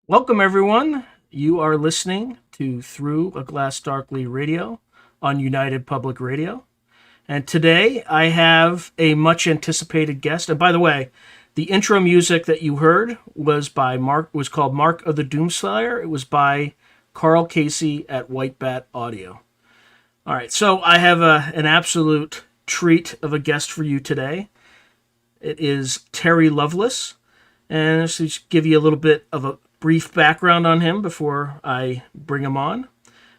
Welcome, everyone. You are listening to Through a Glass Darkly Radio on United Public Radio. And today I have a much anticipated guest. And by the way, the intro music that you heard was by was called Mark of the Doomslayer. It was by Carl Casey at White Bat Audio. All right, so I have an absolute treat of a guest for you today. It is Terry Lovelace. And just give you a little bit of a brief background on him before I bring him on.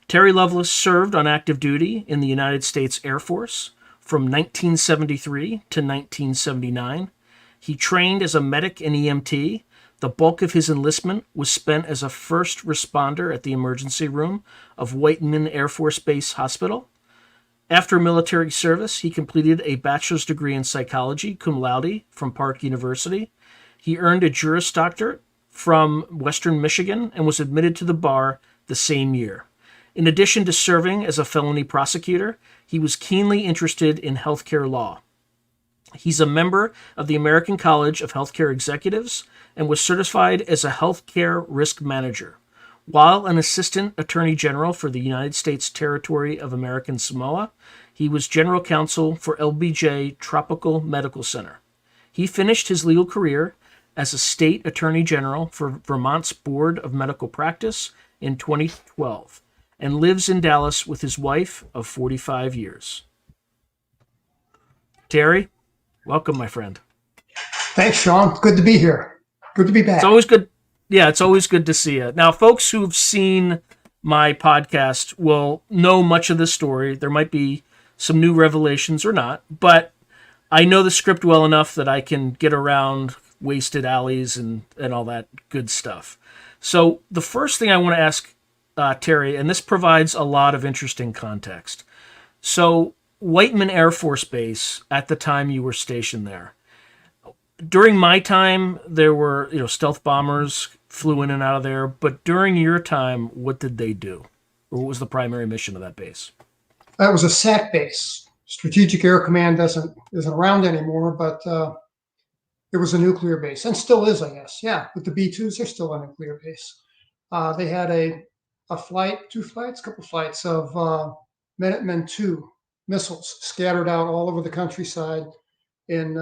Terry Lovelace served on active duty in the United States Air Force from 1973 to 1979. He trained as a medic in EMT. The bulk of his enlistment was spent as a first responder at the emergency room of Whiteman Air Force Base Hospital. After military service, he completed a bachelor's degree in psychology, cum laude, from Park University. He earned a Juris Doctorate from Western Michigan and was admitted to the bar the same year. In addition to serving as a felony prosecutor, he was keenly interested in healthcare law. He's a member of the American College of Healthcare Executives and was certified as a healthcare risk manager. While an assistant attorney general for the United States Territory of American Samoa, he was general counsel for LBJ Tropical Medical Center. He finished his legal career as a state attorney general for Vermont's Board of Medical Practice in 2012 and lives in Dallas with his wife of 45 years. Terry, welcome, my friend. Thanks, Sean. Good to be here. Good to be back. It's always good. Yeah, it's always good to see you. Now, folks who've seen my podcast will know much of this story. There might be some new revelations or not, but I know the script well enough that I can get around wasted alleys and all that good stuff. So the first thing I want to ask Terry, and this provides a lot of interesting context. So Whiteman Air Force Base, at the time you were stationed there, during my time, there were stealth bombers flew in and out of there. But during your time, what did they do? Or what was the primary mission of that base? That was a SAC base. Strategic Air Command isn't around anymore, but it was a nuclear base and still is, I guess. Yeah, with the B-2s, they're still a nuclear base. They had a couple flights of Minuteman II missiles scattered out all over the countryside in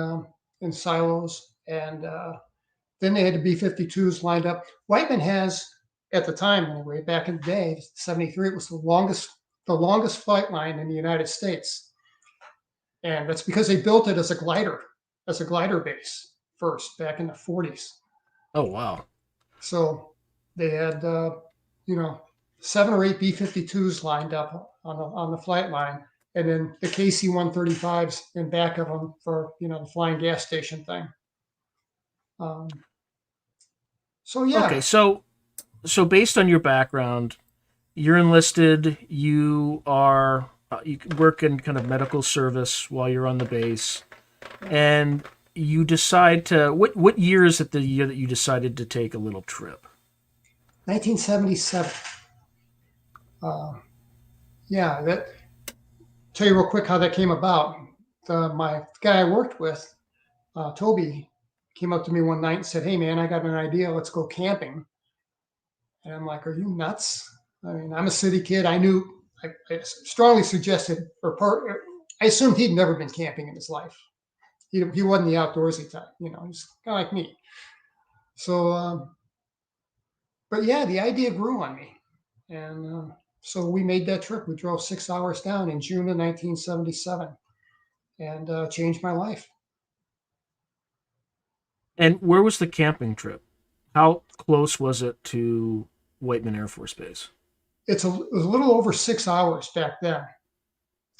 silos, and then they had the B-52s lined up. Whiteman has, at the time anyway, back in the day, 73, it was the longest flight line in the United States, and that's because they built it as a glider base first back in the 40s. Oh, wow. So they had 7 or 8 B-52s lined up on the flight line, and then the KC-135s in back of them for the flying gas station thing. So yeah. Okay, so based on your background, you're enlisted. You work in kind of medical service while you're on the base, and you decide to what year is it? The year that you decided to take a little trip? 1977. Yeah, tell you real quick how that came about. My guy I worked with, Toby, came up to me one night and said, "Hey man, I got an idea. Let's go camping." And I'm like, "Are you nuts?" I mean, I'm a city kid. I strongly suggested, I assumed he'd never been camping in his life. He wasn't the outdoorsy type, he's kind of like me. So, but yeah, the idea grew on me. And so we made that trip. We drove 6 hours down in June of 1977 and changed my life. And where was the camping trip? How close was it to Whiteman Air Force Base? It was a little over 6 hours back then,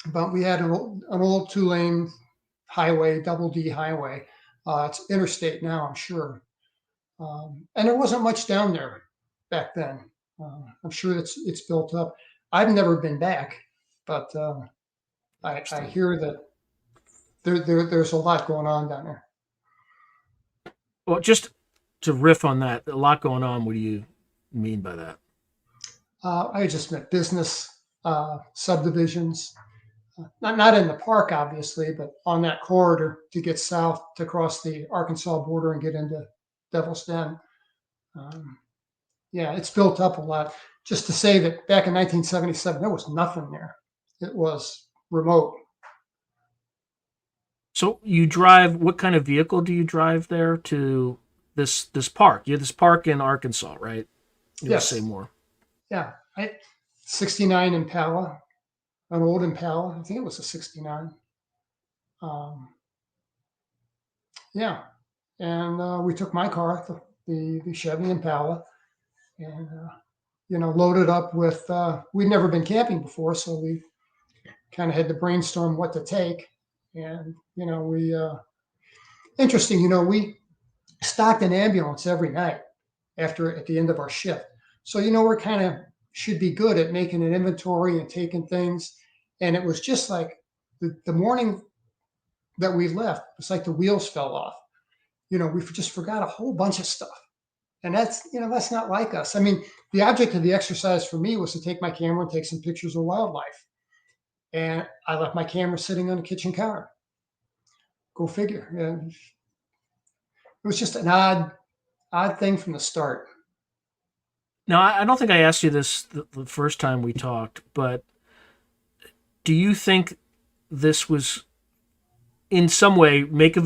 but we had an old 2-lane highway, double D highway. It's interstate now, I'm sure. And there wasn't much down there back then. I'm sure it's built up. I've never been back, but I hear that there's a lot going on down there. Well, just to riff on that, a lot going on. What do you mean by that? I just meant business subdivisions, not in the park, obviously, but on that corridor to get south to cross the Arkansas border and get into Devil's Den. Yeah, it's built up a lot. Just to say that back in 1977, there was nothing there. It was remote. So you drive, what kind of vehicle do you drive there to this park? You have this park in Arkansas, right? You want to say Yes. more? Yeah. 69 Impala, an old Impala. I think it was a 69. Um, yeah. And we took my car, the Chevy Impala, and, loaded up with, we'd never been camping before. So we kind of had to brainstorm what to take. And, interesting, we stocked an ambulance every night at the end of our shift. So, we're kind of should be good at making an inventory and taking things. And it was just like the morning that we left, it's like the wheels fell off. We just forgot a whole bunch of stuff. And that's not like us. I mean, the object of the exercise for me was to take my camera and take some pictures of wildlife. And I left my camera sitting on the kitchen counter. Go figure. And it was just an odd thing from the start. Now, I don't think I asked you this the first time we talked, but do you think this was in some way make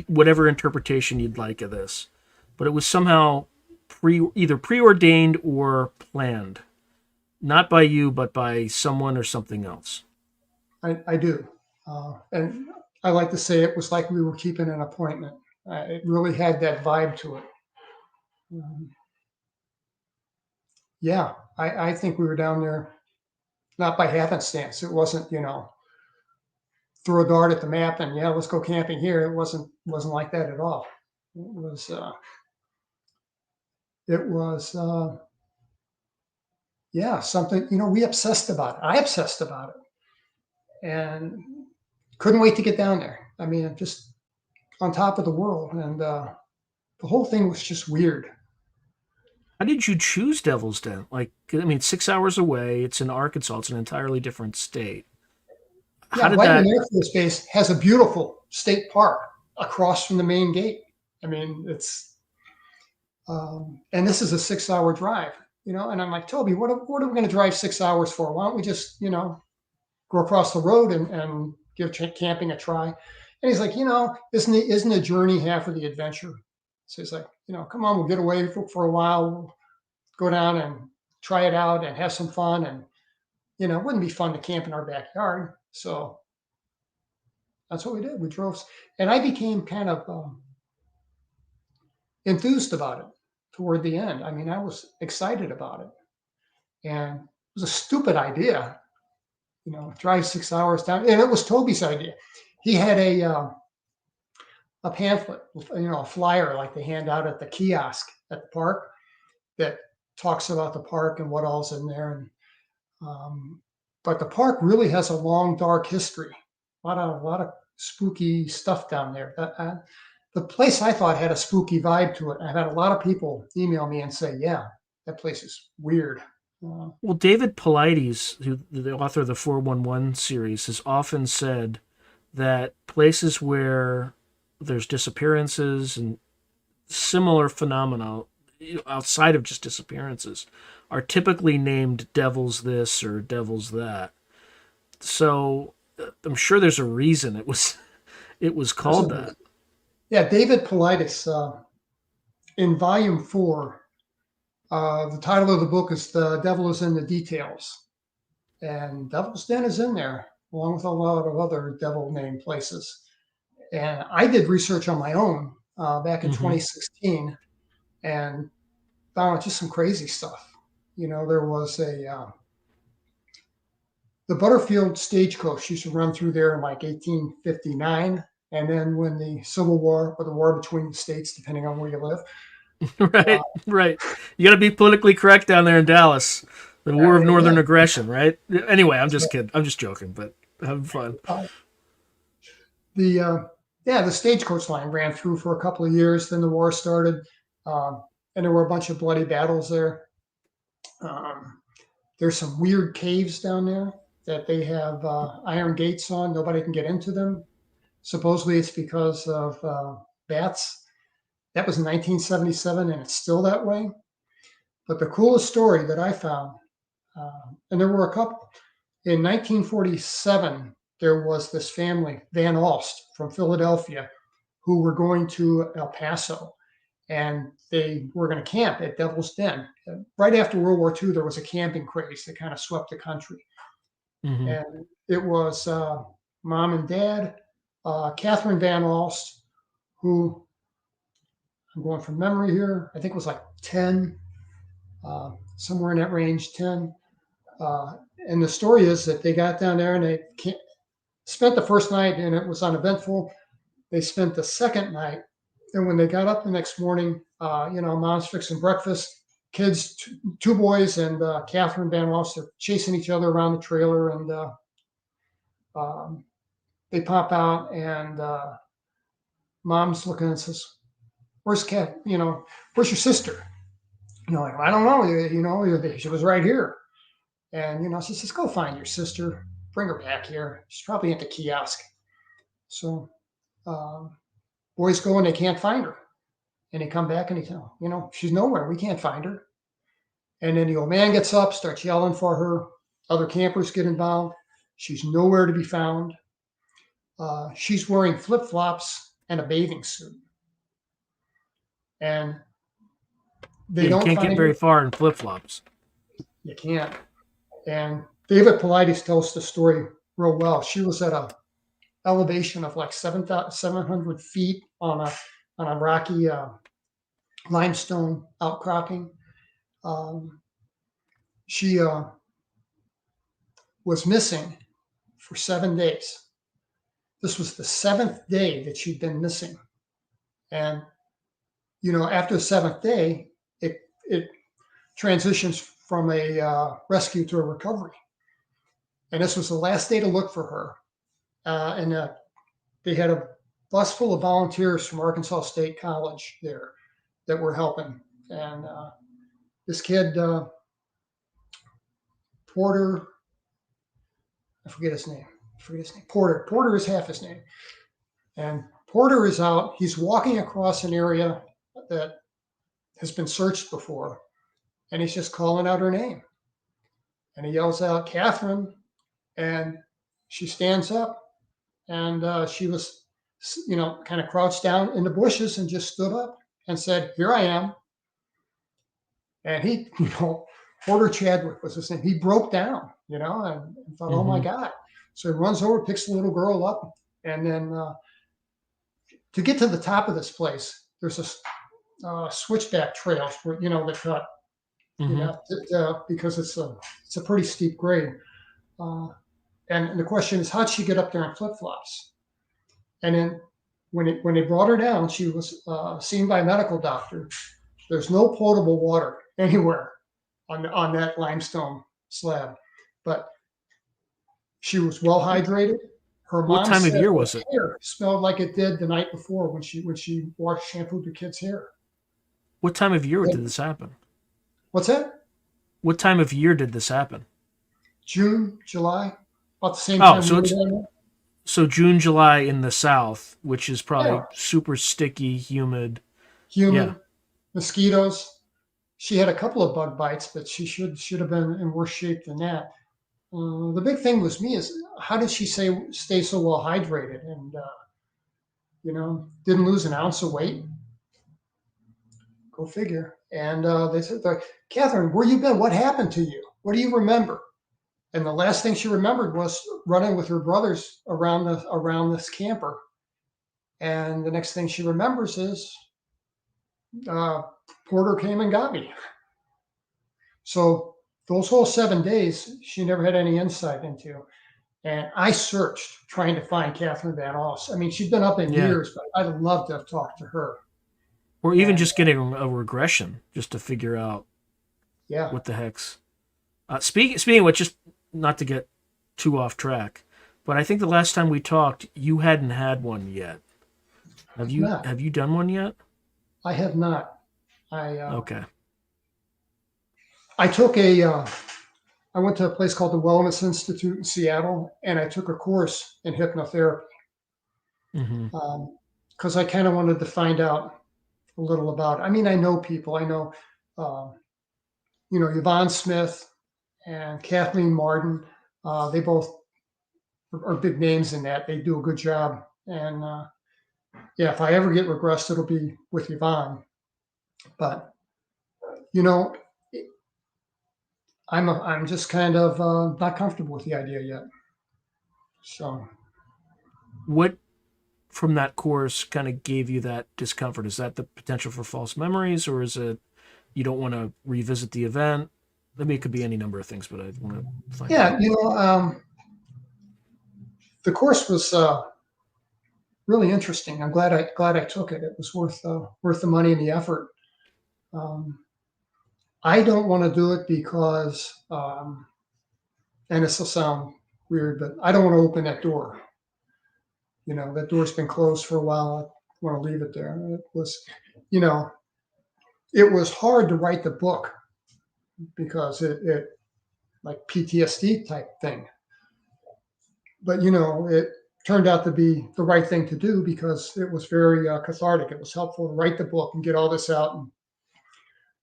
whatever interpretation you'd like of this, but it was somehow either preordained or planned, not by you, but by someone or something else? I do. And I like to say it was like we were keeping an appointment. It really had that vibe to it. Um, yeah, I think we were down there not by happenstance. It wasn't, throw a dart at the map and yeah, let's go camping here. It wasn't like that at all. It was yeah, something, we obsessed about it. I obsessed about it and couldn't wait to get down there. I mean, I'm just on top of the world. And the whole thing was just weird. How did you choose Devil's Den? Like, I mean, 6 hours away. It's in Arkansas. It's an entirely different state. How Yeah, did Whiteman that? Air Force Base has a beautiful state park across from the main gate. I mean, and this is a 6 hour drive, and I'm like, Toby, what are we going to drive 6 hours for? Why don't we just, go across the road and give camping a try? And he's like, isn't a journey half of the adventure? So he's like, come on, we'll get away for a while. We'll go down and try it out and have some fun. And, it wouldn't be fun to camp in our backyard. So that's what we did. We drove, and I became kind of enthused about it toward the end. I mean, I was excited about it, and it was a stupid idea, drive 6 hours down. And it was Toby's idea. He had a pamphlet, a flyer like they hand out at the kiosk at the park that talks about the park and what all's in there. And but the park really has a long, dark history. A lot of spooky stuff down there. The place I thought had a spooky vibe to it. I've had a lot of people email me and say, "Yeah, that place is weird." Well, David Paulides, who the author of the 411 series, has often said that places where there's disappearances and similar phenomena outside of just disappearances are typically named Devil's this or Devil's that. So I'm sure there's a reason it was called that. Yeah, David Paulides, in volume 4, the title of the book is "The Devil is in the Details," and Devil's Den is in there, along with a lot of other devil named places. And I did research on my own back in Mm-hmm. 2016 and found just some crazy stuff. There was the Butterfield stagecoach used to run through there in like 1859. And then when the Civil War or the war between the states, depending on where you live, uh, Right, right. You got to be politically correct down there in Dallas. The War of yeah, Northern Aggression, right? Anyway, I'm just kidding. I'm just joking, but having fun. uh, the yeah, the stagecoach line ran through for a couple of years. Then the war started, um, and there were a bunch of bloody battles there. Um, there's some weird caves down there that they have iron gates on. Nobody can get into them. Supposedly, it's because of bats. That was 1977, and it's still that way. But the coolest story that I found, and there were a couple, in 1947, there was this family, Van Alst from Philadelphia, who were going to El Paso, and they were going to camp at Devil's Den. Right after World War II, there was a camping craze that kind of swept the country. Hmm. And it was mom and dad, Catherine Van Alst, who I'm going from memory here, I think it was like 10, somewhere in that range, 10. And the story is that they got down there and they spent the first night and it was uneventful. They spent the second night. And when they got up the next morning, mom's fixing breakfast. Kids, two boys and Catherine Van Ross, are chasing each other around the trailer. And they pop out and mom's looking and says, "Where's Cat? Where's your sister?" Like, I don't know. She was right here. And she says, "Go find your sister. Bring her back here. She's probably at the kiosk." So boys go and they can't find her. And they come back and they tell, "She's nowhere. We can't find her." And then the old man gets up, starts yelling for her. Other campers get involved. She's nowhere to be found. She's wearing flip-flops and a bathing suit. And they You don't can't get find very her. far in flip flops. You can't. And David Paulides tells the story real well. She was at a elevation of like 700 feet on a rocky limestone outcropping. She was missing for 7 days. This was the seventh day that she'd been missing. And, after the seventh day, it transitions from a rescue to a recovery. And this was the last day to look for her. And they had a bus full of volunteers from Arkansas State College there that were helping. And this kid, Porter, I forget his name. Porter. Porter is half his name. And Porter is out. He's walking across an area that has been searched before. And he's just calling out her name. And he yells out, "Catherine." And she stands up. And she was, kind of crouched down in the bushes and just stood up and said, "Here I am." And he, Porter Chadwick was his name. He broke down, and thought, "Oh my God." So he runs over, picks the little girl up. And then to get to the top of this place, there's a switchback trails where, that cut, because it's a pretty steep grade. And the question is, how'd she get up there in flip-flops? And then when they brought her down, she was seen by a medical doctor. There's no potable water anywhere on that limestone slab, but she was well hydrated. Her What mom time of said year her was it? hair smelled like it did the night before when she shampooed the kid's hair. What time of year did this happen? What's that? What time of year did this happen? June, July, about the same Oh, time so we it's were there. so June, July in the South, which is probably Yeah, super sticky, humid. Yeah. humid, mosquitoes. She had a couple of bug bites, but she should have been in worse shape than that. The big thing with me is, how did she stay so well hydrated and didn't lose an ounce of weight? Go figure. And they said, "Catherine, where you been? What happened to you? What do you remember?" And the last thing she remembered was running with her brothers around this camper. And the next thing she remembers is uh, Porter came and got me. So those whole 7 days, she never had any insight into. And I searched trying to find Catherine Van Oss. I mean, she'd been up in Yeah. years, but I'd love to have talked to her. Or even And just getting a regression just to figure out yeah, what the heck's. Speaking of which, just not to get too off track, but I think the last time we talked, you hadn't had one yet. Have I've you not. have you done one yet? I have not. I Okay. I took a I went to a place called the Wellness Institute in Seattle, and I took a course in hypnotherapy Hmm. because I kind of wanted to find out a little about. I mean, I know people. I know Yvonne Smith and Kathleen Martin. They both are big names in that. They do a good job. And yeah, if I ever get regressed, it'll be with Yvonne. But I'm just kind of not comfortable with the idea yet. So What from that course kind of gave you that discomfort? Is that the potential for false memories, or is it you don't want to revisit the event? I mean, it could be any number of things, but I want to find yeah, out. the course was really interesting. I'm glad I took it. It was worth the money and the effort. I don't want to do it because, and this will sound weird, but I don't want to open that door. That door's been closed for a while. I want to leave it there. You know, it was hard to write the book because it like PTSD type thing. But it turned out to be the right thing to do because it was very cathartic. It was helpful to write the book and get all this out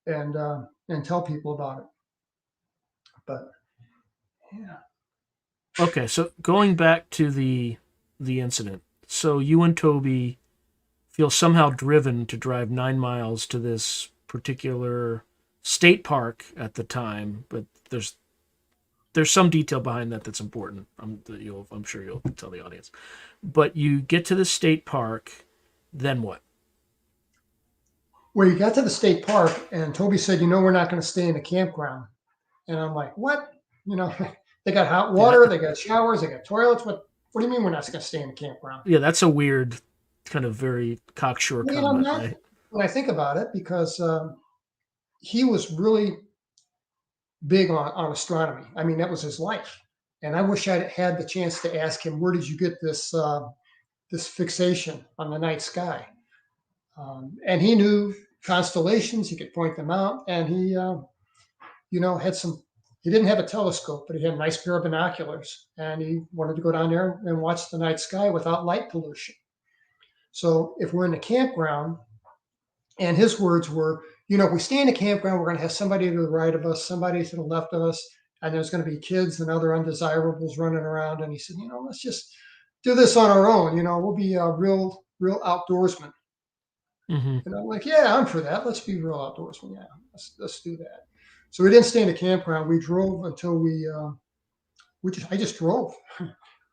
and tell people about it. But yeah. Okay, so going back to the incident, so you and Toby feel somehow driven to drive 9 miles to this particular state park at the time, but there's some detail behind that that's important. I'm sure you'll tell the audience. But you get to the state park, then what? Well, you got to the state park, and Toby said, we're not going to stay in the campground. And I'm like, what? They got hot water, they got showers, they got toilets. What do you mean we're not going to stay in the campground? Yeah, that's a weird, kind of very cocksure comment, right? When I think about it, because he was really big on astronomy. I mean, that was his life. And I wish I'd had the chance to ask him, where did you get this this fixation on the night sky? And he knew constellations. He could point them out. And he, had some. He didn't have a telescope, but he had a nice pair of binoculars. And he wanted to go down there and watch the night sky without light pollution. So if we're in the campground, and his words were, if we stay in the campground, we're going to have somebody to the right of us, somebody to the left of us, and there's going to be kids and other undesirables running around. And he said, let's just do this on our own. We'll be real outdoorsmen. Mm-hmm. And I'm like, yeah, I'm for that. Let's be real outdoorsmen. Yeah, let's do that. So we didn't stay in the campground. We drove until I just drove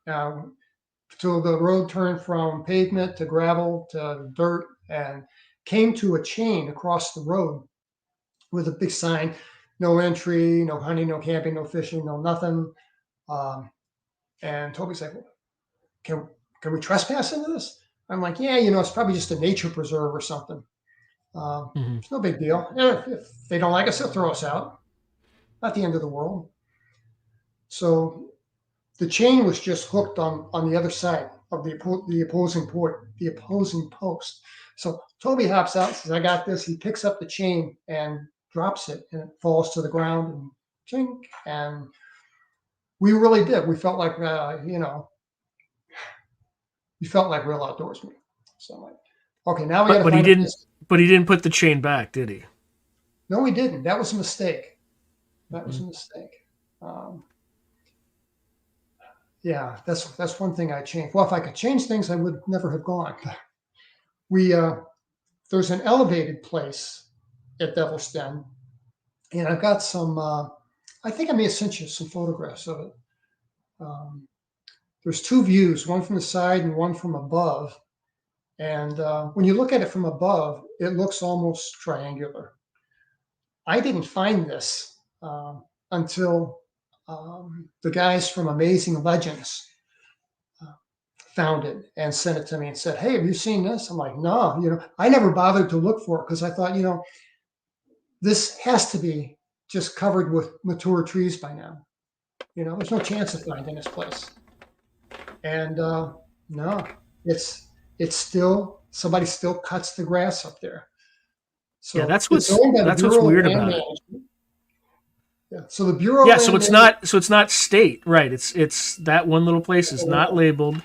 till the road turned from pavement to gravel to dirt and came to a chain across the road with a big sign, no entry, no hunting, no camping, no fishing, no nothing. And Toby's like, can we trespass into this? I'm like, yeah, it's probably just a nature preserve or something. It's no big deal. If they don't like us, they'll throw us out. Not the end of the world. So the chain was just hooked on the other side of the opposing post. So Toby hops out and says, I got this. He picks up the chain and drops it, and it falls to the ground and chink. And we really did. We felt like, we felt like real outdoorsmen. So I'm like, okay, now we got to But find he didn't. But he didn't put the chain back, did he? No, he didn't. That was a mistake. That was a mistake. Yeah, that's one thing I changed. Well, if I could change things, I would never have gone. There's an elevated place at Devil's Den, and I've got some. I think I may have sent you some photographs of it. There's two views, one from the side and one from above. And when you look at it from above, it looks almost triangular. I didn't find this until the guys from Amazing Legends found it and sent it to me and said, hey, have you seen this? I'm like, no, I never bothered to look for it because I thought, this has to be just covered with mature trees by now. There's no chance of finding this place. And no, it's still, somebody still cuts the grass up there. So yeah, that's what's weird about it. Yeah. So the Bureau. Yeah. So it's not state, right? It's that one little place is not labeled,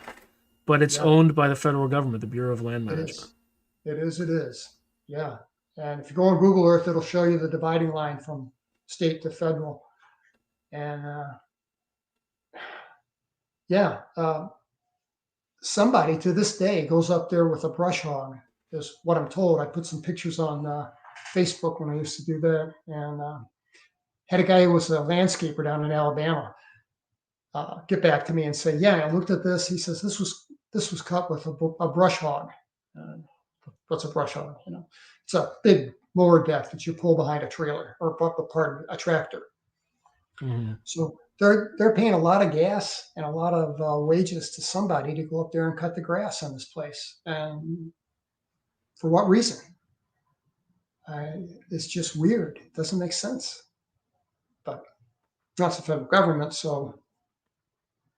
but it's owned by the federal government, the Bureau of Land Management. It is. Yeah. And if you go on Google Earth, it'll show you the dividing line from state to federal. And yeah, somebody to this day goes up there with a brush hog, is what I'm told. I put some pictures on Facebook when I used to do that, and had a guy who was a landscaper down in Alabama get back to me and say, "Yeah, I looked at this." He says this was cut with a brush hog. Uh, what's a brush hog? You know, it's a big lower deck that you pull behind a trailer or pardon, a tractor. Mm-hmm. So they're paying a lot of gas and a lot of wages to somebody to go up there and cut the grass on this place. And for what reason? It's just weird. It doesn't make sense. But not the federal government, so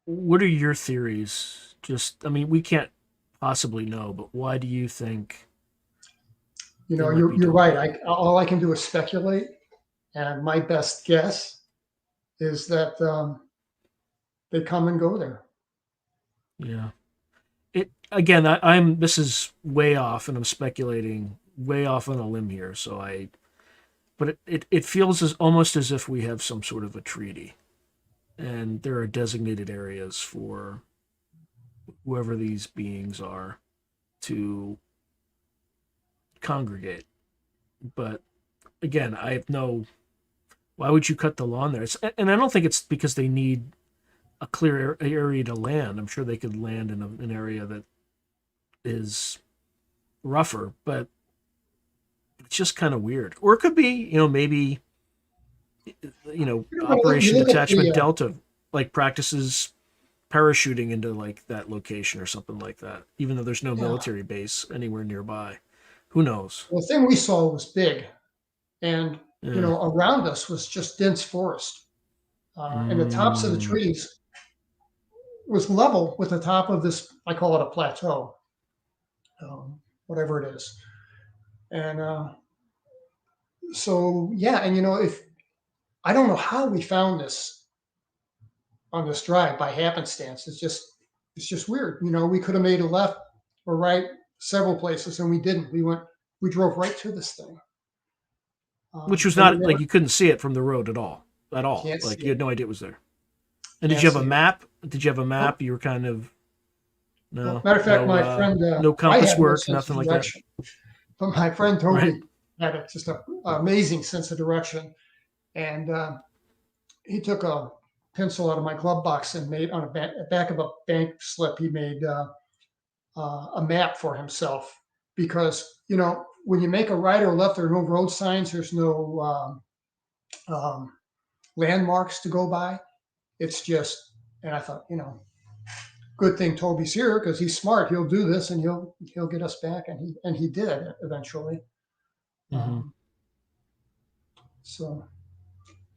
What are your theories? Just, I mean, we can't possibly know, but why do you think you they know might be you're doing right. that? All I can do is speculate, and my best guess is that they come and go there. Yeah. It again. I'm. This is way off, and I'm speculating way off on a limb here. So I. But it feels as almost as if we have some sort of a treaty, and there are designated areas for whoever these beings are to congregate. But again, I have no. Why would you cut the lawn there? And I don't think it's because they need a clear area to land. I'm sure they could land in an area that is rougher, but it's just kind of weird. Or it could be, maybe, You Operation look at Detachment the Delta, like practices parachuting into like that location or something like that, even though there's no yeah. military base anywhere nearby. Who knows? The thing we saw was big, and Yeah. around us was just dense forest, and the tops of the Mm, trees was level with the top of this. I call it a plateau, whatever it is. And so yeah, and if I don't know how we found this on this drive by happenstance. It's just weird. We could have made a left or right several places, and we didn't. We drove right to this thing, which was and we not never like you couldn't see it from the road at all. At all. can't Like see you it. had no idea it was there. And did Can't you have a see it. map? Did you have a Nope. map? You were kind of Well, no, matter of fact, no, my friend, no I compass had no work, sense of nothing like that. direction, but my friend Right. Toby had just an amazing sense of direction, and he took a pencil out of my glove box and made on back of a bank slip. He made a map for himself because when you make a right or left, there are no road signs. There's no landmarks to go by. It's just, and I thought, good thing Toby's here because he's smart. He'll do this and he'll get us back, and he did eventually. Mm-hmm. Um, so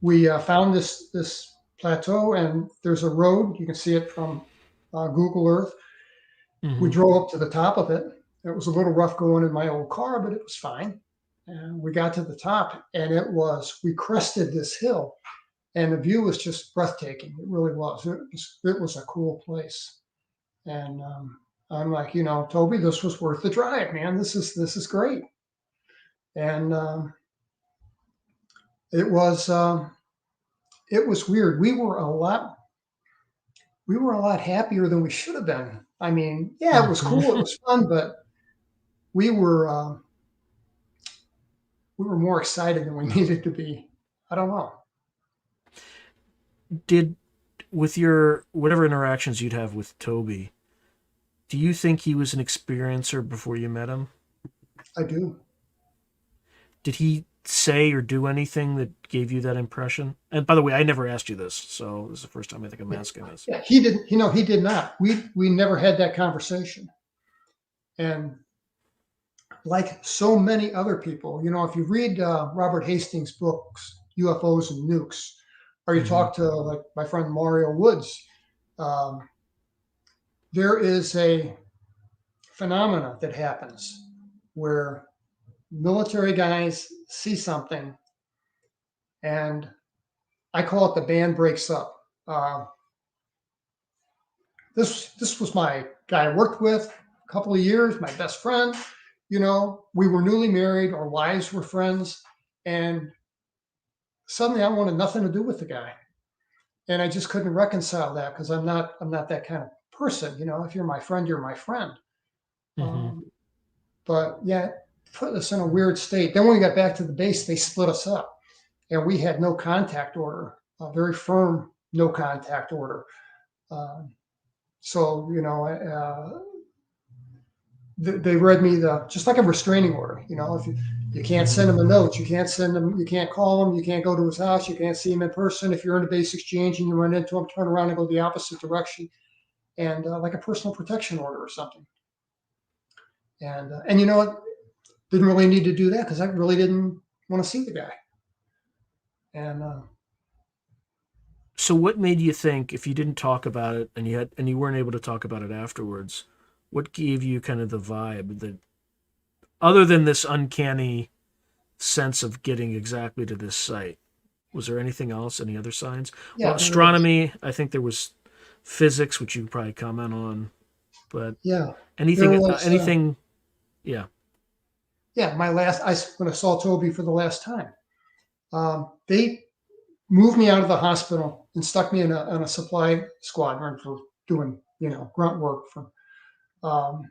we found this plateau, and there's a road. You can see it from Google Earth. We Mm-hmm. drove up to the top of it. It was a little rough going in my old car, but it was fine. And we got to the top, and we crested this hill, and the view was just breathtaking. It really was. It was a cool place. And I'm like, Toby, this was worth the drive, man. This is great. And it was it was weird. We were a lot happier than we should have been. I mean, yeah, it was cool. It Mm-hmm. was fun, but we were uh, we were more excited than we needed to be. I don't know. Did with your whatever interactions you'd have with Toby, do you think he was an experiencer before you met him? I do. Did he say or do anything that gave you that impression? And by the way, I never asked you this, so this is the first time I think I'm asking this. Yeah, he didn't. He did not. We never had that conversation. And like so many other people, if you read Robert Hastings' books, UFOs and Nukes, or you Mm-hmm. talk to like my friend Mario Woods, um, there is a phenomena that happens where military guys see something, and I call it the band breaks up. This was my guy I worked with a couple of years, my best friend. We were newly married, our wives were friends, and suddenly I wanted nothing to do with the guy. And I just couldn't reconcile that because I'm not that kind of person. If you're my friend, you're my friend. Mm-hmm. Um, but yeah, it put us in a weird state. Then when we got back to the base, they split us up, and we had no contact order, a very firm no contact order. Um, so they read me just like a restraining order. If you can't send him a note, you can't send him, you can't call him, you can't go to his house, you can't see him in person. If you're in a base exchange and you run into him, turn around and go the opposite direction, and like a personal protection order or something. And what? Didn't really need to do that because I really didn't want to see the guy. And So what made you think, if you didn't talk about it and you weren't able to talk about it afterwards, what gave you kind of the vibe that, other than this uncanny sense of getting exactly to this site, was there anything else? Any other signs? Well, yeah, astronomy. I think there was physics, which you could probably comment on. But yeah, there anything, was. anything, yeah. Yeah, when I saw Toby for the last time, they moved me out of the hospital and stuck me in a supply squadron for doing grunt work um,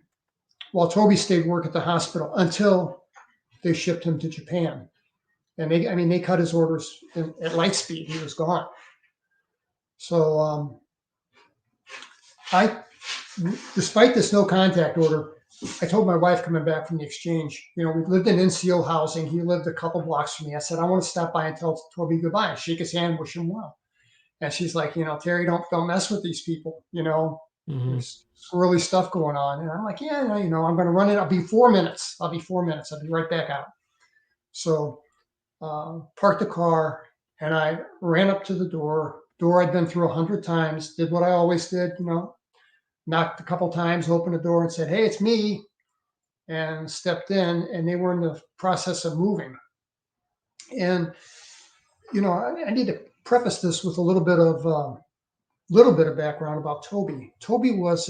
while Toby stayed work at the hospital until they shipped him to Japan. And they cut his orders at light speed. He was gone. So I, despite this no contact order, I told my wife coming back from the exchange, we lived in NCO housing. He lived a couple blocks from me. I said, I want to stop by and tell Toby goodbye, shake his hand, wish him well. And she's like, Terry, don't mess with these people. Mm-hmm. There's squirrely stuff going on. And I'm like, yeah, I'm going to run it. I'll be 4 minutes. I'll be right back out. So parked the car, and I ran up to the door. Door I'd been through 100 times. Did what I always did. Knocked a couple times, opened the door, and said, "Hey, it's me." And stepped in, and they were in the process of moving. And I need to preface this with a little bit of background about Toby. Toby was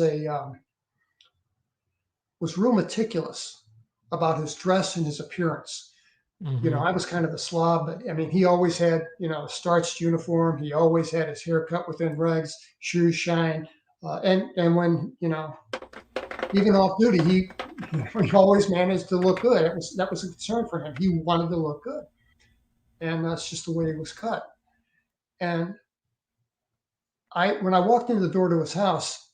real meticulous about his dress and his appearance. Mm-hmm. I was kind of a slob, but he always had, a starched uniform. He always had his hair cut within regs, shoes shine. And when, even off duty, he always managed to look good. That was a concern for him. He wanted to look good. And that's just the way he was cut. And when I walked into the door to his house,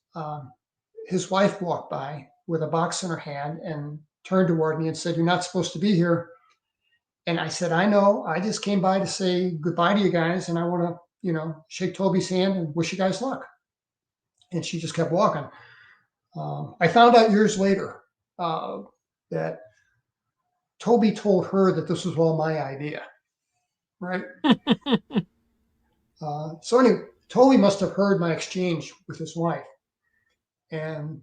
his wife walked by with a box in her hand and turned toward me and said, "You're not supposed to be here." And I said, "I know. I just came by to say goodbye to you guys, and I want to, shake Toby's hand and wish you guys luck." And she just kept walking. I found out years later that Toby told her that this was all my idea, right? So anyway, Toby must have heard my exchange with his wife, and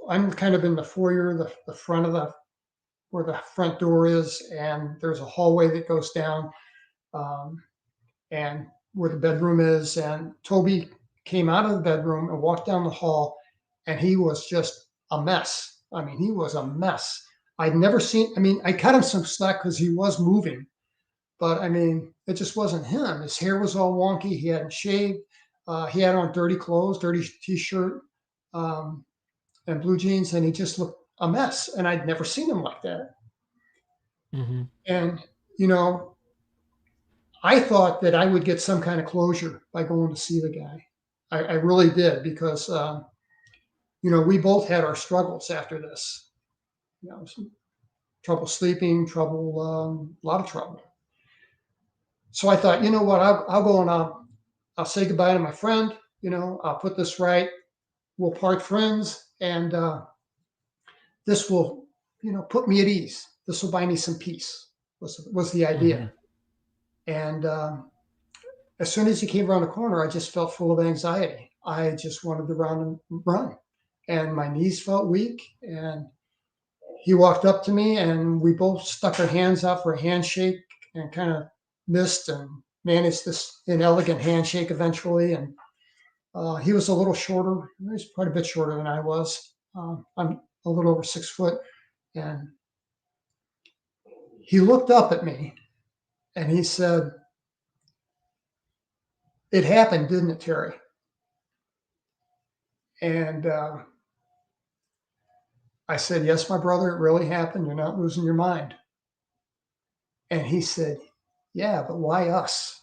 I'm kind of in the foyer, the front of where the front door is, and there's a hallway that goes down, and where the bedroom is. And Toby came out of the bedroom and walked down the hall, and he was just a mess. He was a mess. I'd never seen. I cut him some slack because he was moving, but it just wasn't him. His hair was all wonky. He hadn't shaved. He had on dirty clothes, dirty t-shirt, and blue jeans, and he just looked a mess. And I'd never seen him like that. Mm-hmm. And I thought that I would get some kind of closure by going to see the guy. I really did, because we both had our struggles after this. Some trouble sleeping, a lot of trouble. So I thought, you know what, I'll go and I'll say goodbye to my friend. I'll put this right. We'll part friends, and this will, put me at ease. This will buy me some peace. Was the Mm-hmm. idea. And as soon as he came around the corner, I just felt full of anxiety. I just wanted to run, and my knees felt weak. And he walked up to me, and we both stuck our hands out for a handshake, and kind of missed and managed this inelegant handshake eventually. And he was a little shorter. He was quite a bit shorter than I was. I'm a little over 6 foot. And he looked up at me, and he said, It happened, didn't it, Terry? And I said, yes, my brother, it really happened. You're not losing your mind. And he said, yeah, but why us?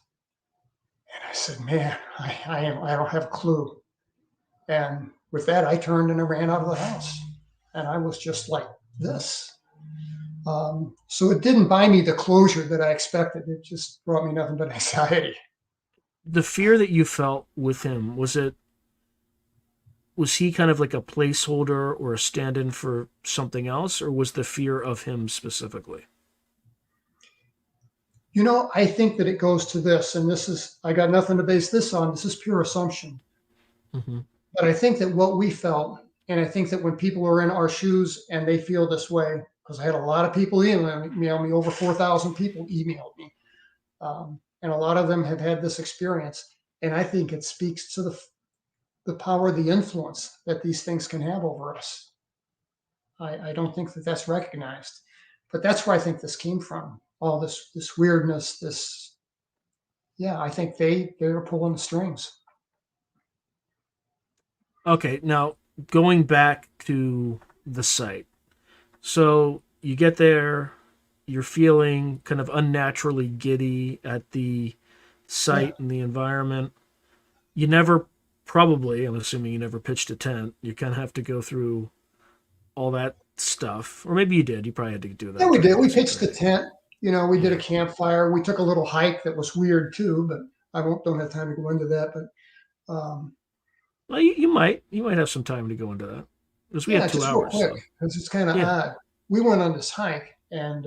And I said, man, I don't have a clue. And with that, I turned and I ran out of the house. And I was just like this. So it didn't buy me the closure that I expected. It just brought me nothing but anxiety. The fear that you felt with him, was he kind of like a placeholder or a stand-in for something else, or was the fear of him specifically? I think that it goes to this, and I got nothing to base this on. This is pure assumption. Mm-hmm. But I think that what we felt, and I think that when people are in our shoes and they feel this way, because I had a lot of people email me, over 4,000 people emailed me. And a lot of them have had this experience. And I think it speaks to the power, the influence that these things can have over us. I don't think that that's recognized, but that's where I think this came from. All this weirdness, yeah, I think they were pulling the strings. Okay, now going back to the site. So you get there, you're feeling kind of unnaturally giddy at the Yeah. site and the environment. You never, probably, I'm assuming you never pitched a tent. You kind of have to go through all that stuff. Or maybe you did. You probably had to do Yeah, that we during did. the We visit, pitched right? the tent. We did a Yeah. campfire. We took a little hike that was weird too, but don't have time to go into that. But Well, you might have some time to go into that because we had yeah, two just real hours. quick So because it's kind of yeah. odd. We went on this hike, and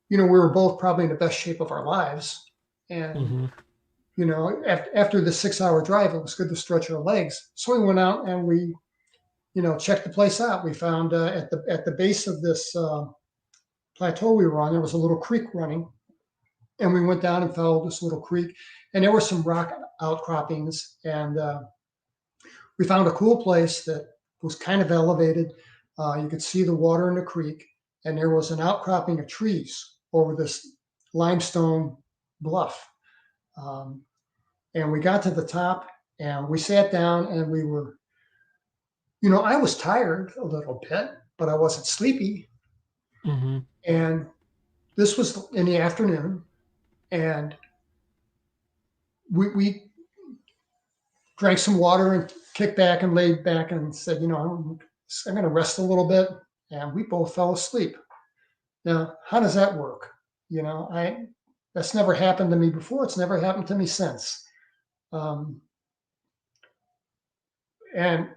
we were both probably in the best shape of our lives. And Mm-hmm. after the 6 hour drive, it was good to stretch our legs. So we went out and we checked the place out. We found at the base of this plateau we were on, there was a little creek running, and we went down and followed this little creek, and there were some rock outcroppings, and we found a cool place that was kind of elevated. You could see the water in the creek, and there was an outcropping of trees over this limestone bluff. Um, and we got to the top, and we sat down, and we were, I was tired a little bit, but I wasn't sleepy. Mm-hmm. And this was in the afternoon, and we drank some water and kicked back and laid back and said, I'm going to rest a little bit. And we both fell asleep. Now, how does that work? That's never happened to me before. It's never happened to me since. Um, and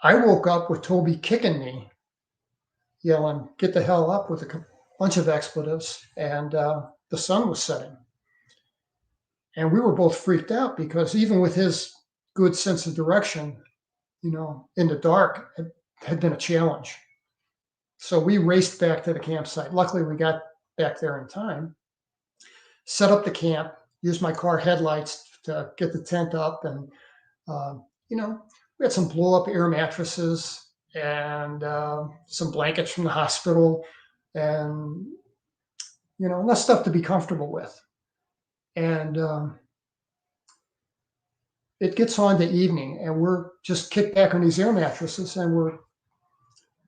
I woke up with Toby kicking me, yelling, "Get the hell up," with a bunch of expletives. And the sun was setting. And we were both freaked out because even with his good sense of direction, in the dark had been a challenge. So we raced back to the campsite. Luckily, we got back there in time, set up the camp, used my car headlights to get the tent up. And, uh, we had some blow up air mattresses and some blankets from the hospital and, enough stuff to be comfortable with. And it gets on to evening, and we're just kicked back on these air mattresses, and we're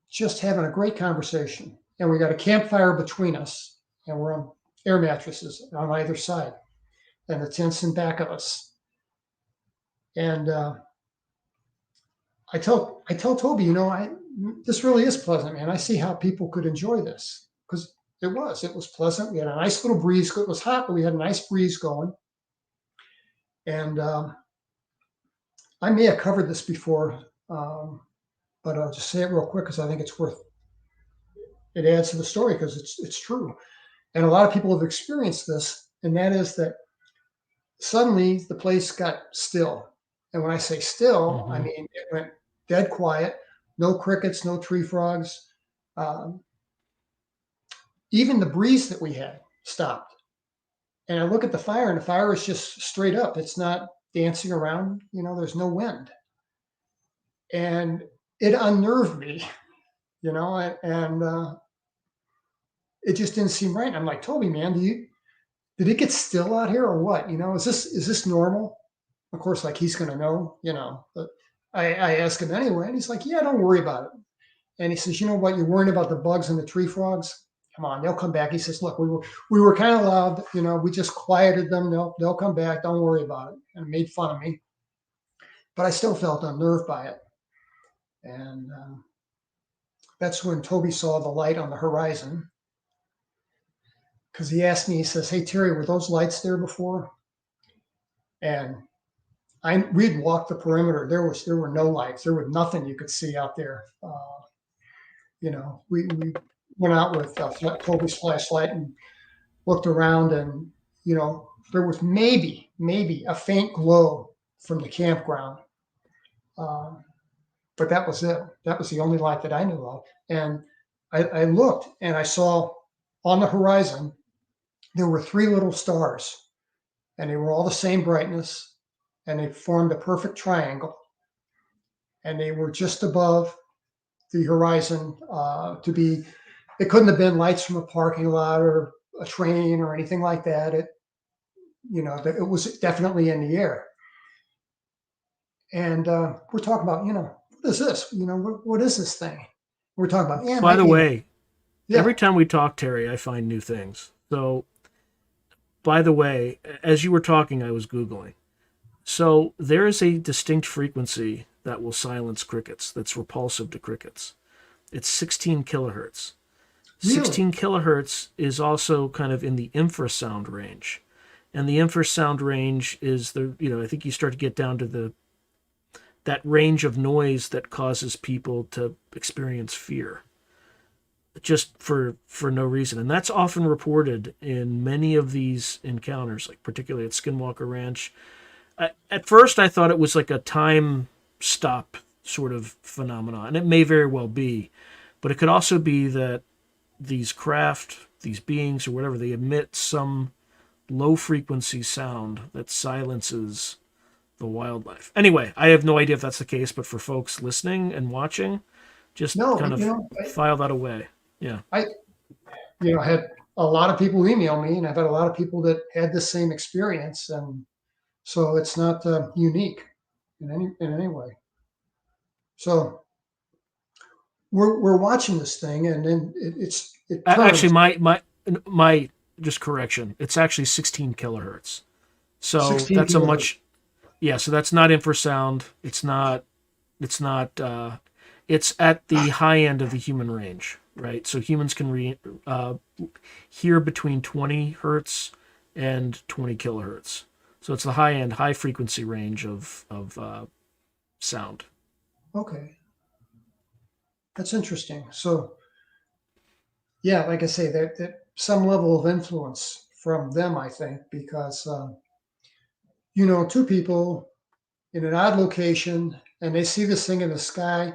just having a great conversation. And we got a campfire between us, and we're on air mattresses on either side, and the tent's in back of us. And I tell Toby, this really is pleasant, man. I see how people could enjoy this because it was pleasant. We had a nice little breeze. It was hot, but we had a nice breeze going. And I may have covered this before, but I'll just say it real quick because I think it adds to the story because it's true. And a lot of people have experienced this, and that is that suddenly the place got still. And when I say still, I Mm-hmm. mean it went dead quiet, no crickets, no tree frogs. Um, Even the breeze that we had stopped. And I look at the fire, and the fire is just straight up. It's not dancing around, there's no wind. And it unnerved me, and it just didn't seem right. I'm like, Toby, man, did it get still out here or what? Is this normal? Of course, like he's going to know, but I asked him anyway, and he's like, yeah, don't worry about it. And he says, you know what? You're worrying about the bugs and the tree frogs. Come on, they'll come back. He says, look, we were kind of loud, we just quieted them. They'll come back. Don't worry about it. And made fun of me, but I still felt unnerved by it. And that's when Toby saw the light on the horizon, because he asked me. He says, "Hey Terry, were those lights there before?" And we'd walked the perimeter. There were no lights. There was nothing you could see out there. We went out with Toby's flashlight and looked around, and there was maybe a faint glow from the campground, but that was it. That was the only light that I knew of. And I looked, and I saw on the horizon there were three little stars, and they were all the same brightness, and they formed a perfect triangle, and they were just above the horizon. It couldn't have been lights from a parking lot or a train or anything like that. It was definitely in the air. And we're talking about, what is this? What is this thing? We're talking about, yeah. By the way, yeah. Every time we talk, Terry, I find new things. So, by the way, as you were talking, I was Googling. So there is a distinct frequency that will silence crickets that's repulsive to crickets. It's 16 kilohertz. Really? 16 kilohertz is also kind of in the infrasound range. And the infrasound range is I think you start to get down to that range of noise that causes people to experience fear just for no reason. And that's often reported in many of these encounters, like particularly at Skinwalker Ranch. At first, I thought it was like a time stop sort of phenomenon, and it may very well be, but it could also be that these craft, these beings or whatever, they emit some low frequency sound that silences the wildlife. Anyway, I have no idea if that's the case, but for folks listening and watching, just file that away. Yeah. I had a lot of people email me, and I've had a lot of people that had the same experience, and so it's not unique in any way. So we're watching this thing, and then it turns. Actually, my just correction. It's actually 16 kilohertz. So 16 that's kilohertz. a much. Yeah. So that's not infrasound. It's not. It's at the high end of the human range, right? So humans can hear between 20 hertz and 20 kilohertz. So it's the high frequency range of sound. Okay, that's interesting. So, yeah, like I say, that some level of influence from them, I think, because two people in an odd location, and they see this thing in the sky,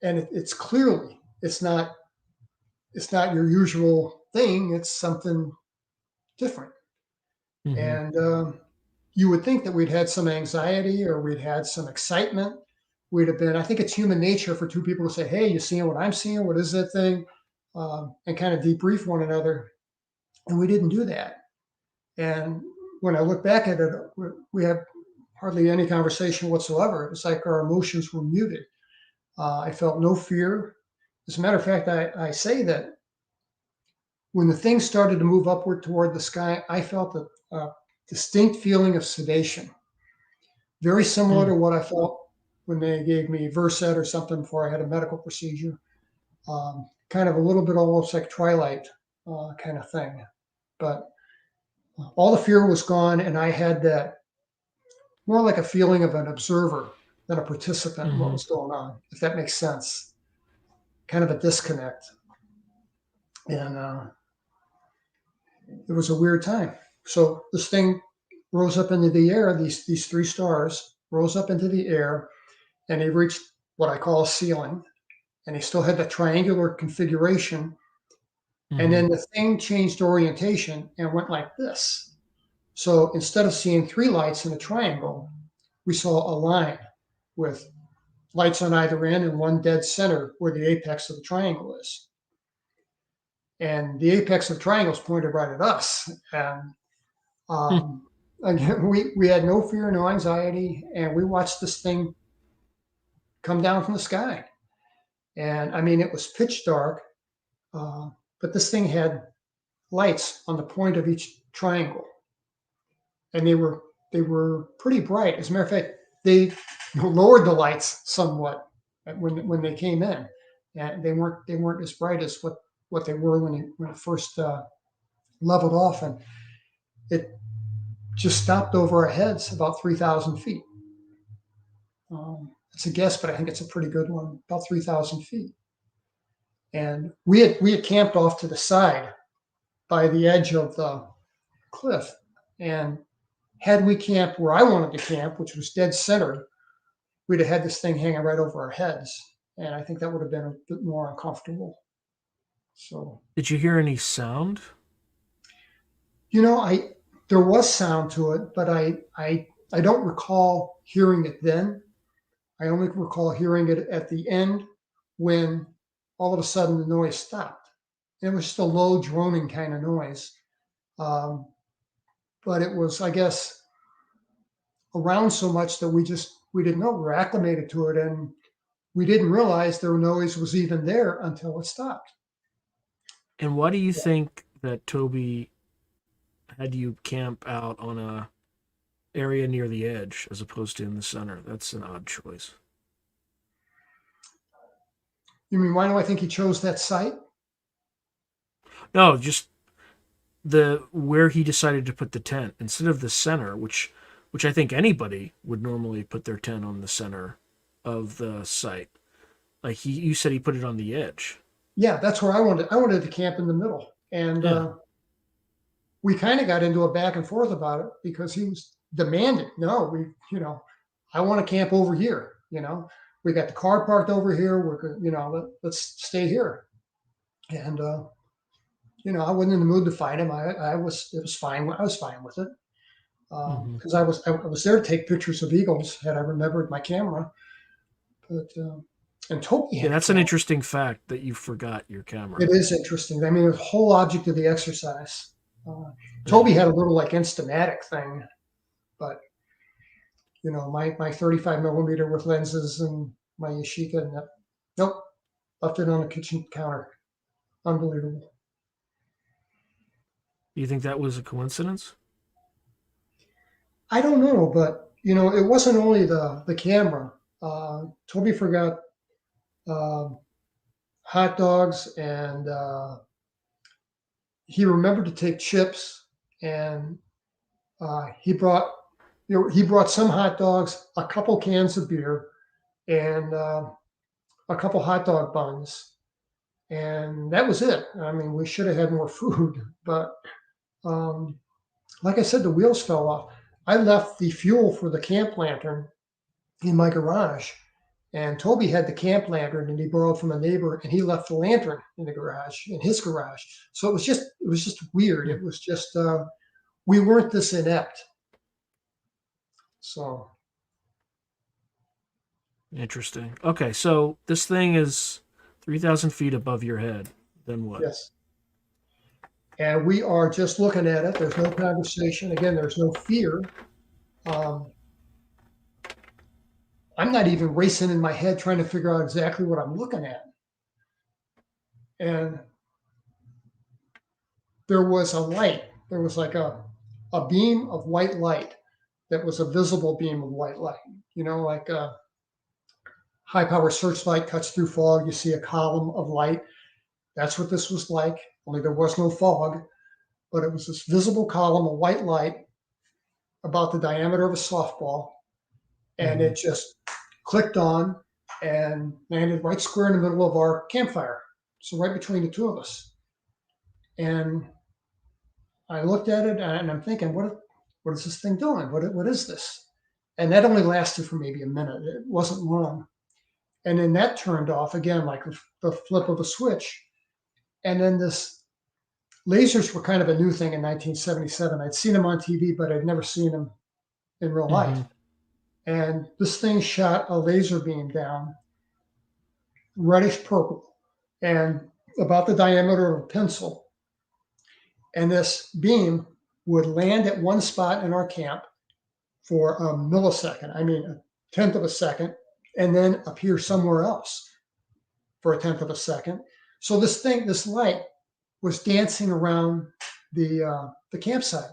and it's not your usual thing. It's something different. Mm-hmm. And you would think that we'd had some anxiety or we'd had some excitement. I think it's human nature for two people to say, hey, you seeing what I'm seeing? What is that thing? And kind of debrief one another. And we didn't do that. And when I look back at it, we had hardly any conversation whatsoever. It was like our emotions were muted. I felt no fear. As a matter of fact, I say that when the thing started to move upward toward the sky, I felt a distinct feeling of sedation, very similar to what I felt when they gave me Versed or something before I had a medical procedure. Kind of a little bit almost like Twilight kind of thing. But all the fear was gone, and I had that more like a feeling of an observer than a participant in what was going on, if that makes sense. Kind of a disconnect. And it was a weird time. So this thing rose up into the air, these three stars rose up into the air, and they reached what I call a ceiling, and they still had the triangular configuration. And then the thing changed orientation and went like this. So instead of seeing three lights in a triangle, we saw a line with lights on either end and one dead center where the apex of the triangle is. And the apex of the triangle is pointed right at us. And Hmm. Um, Again, we had no fear, no anxiety, and we watched this thing come down from the sky. And I mean, it was pitch dark, uh, but this thing had lights on the point of each triangle, and they were pretty bright. As a matter of fact, they lowered the lights somewhat when they came in, and they weren't as bright as what they were when it first leveled off, and it just stopped over our heads about 3,000 feet. It's a guess, but I think it's a pretty good one, about 3,000 feet. And we had camped off to the side by the edge of the cliff, and had we camped where I wanted to camp, which was dead center, we'd have had this thing hanging right over our heads, and I think that would have been a bit more uncomfortable. So, Did you hear any sound? I there was sound to it, but I don't recall hearing it then. I only recall hearing it at the end when all of a sudden the noise stopped. And it was just a low droning kind of noise. Um, but it was, I guess, around so much that we didn't know. We were acclimated to it, and we didn't realize the noise was even there until it stopped. And why do you think that Toby had you camp out on a area near the edge as opposed to in the center? That's an odd choice. You mean why do I think he chose that site? No, just the where he decided to put the tent instead of the center, which I think anybody would normally put their tent on the center of the site. Like you said, he put it on the edge. Yeah, that's where I wanted. I wanted to camp in the middle, and Yeah. we kind of got into a back and forth about it because he was demanding. No, I want to camp over here. We got the car parked over here. Let's stay here. And I wasn't in the mood to fight him. I was. It was fine. I was fine with it Hmm. because I was there to take pictures of eagles. Had I remembered my camera, but and Toby Yeah, had a that's an camera. interesting fact that you forgot your camera. It is interesting. I mean, the whole object of the exercise. Uh, Yeah. Toby had a little like Instamatic thing, but my 35 millimeter with lenses and my Yashica, and nope, left it on the kitchen counter. Unbelievable. Do you think that was a coincidence? I don't know, but it wasn't only the camera. Toby forgot uh, hot dogs, and he remembered to take chips, and he brought some hot dogs, a couple cans of beer, and a couple hot dog buns, and that was it. I mean, we should have had more food, but um, like I said, the wheels fell off. I left the fuel for the camp lantern in my garage, and Toby had the camp lantern, and he borrowed from a neighbor, and he left the lantern in the garage, in his garage. So it was just weird. Hmm. It was just we weren't this inept. So Interesting. Okay, so this thing is 3,000 feet above your head. Then what? yes, and we are just looking at it. There's no conversation. Again, there's no fear. Um, I'm not even racing in my head trying to figure out exactly what I'm looking at. And there was a light. There was like a beam of white light that was a visible beam of white light. Like a high power searchlight cuts through fog. You see a column of light. That's what this was like, only there was no fog, but it was this visible column of white light about the diameter of a softball. And Hmm. it just clicked on and landed right square in the middle of our campfire. So right between the two of us. And I looked at it and I'm thinking, what is this thing doing? What is this? And that only lasted for maybe a minute. It wasn't long. And then that turned off again, like the flip of a switch. And then lasers were kind of a new thing in 1977. I'd seen them on TV, but I'd never seen them in real life. Hmm. And this thing shot a laser beam down, reddish purple, and about the diameter of a pencil. And this beam would land at one spot in our camp for a millisecond, I mean, a tenth of a second, and then appear somewhere else for a tenth of a second. So this light was dancing around the campsite.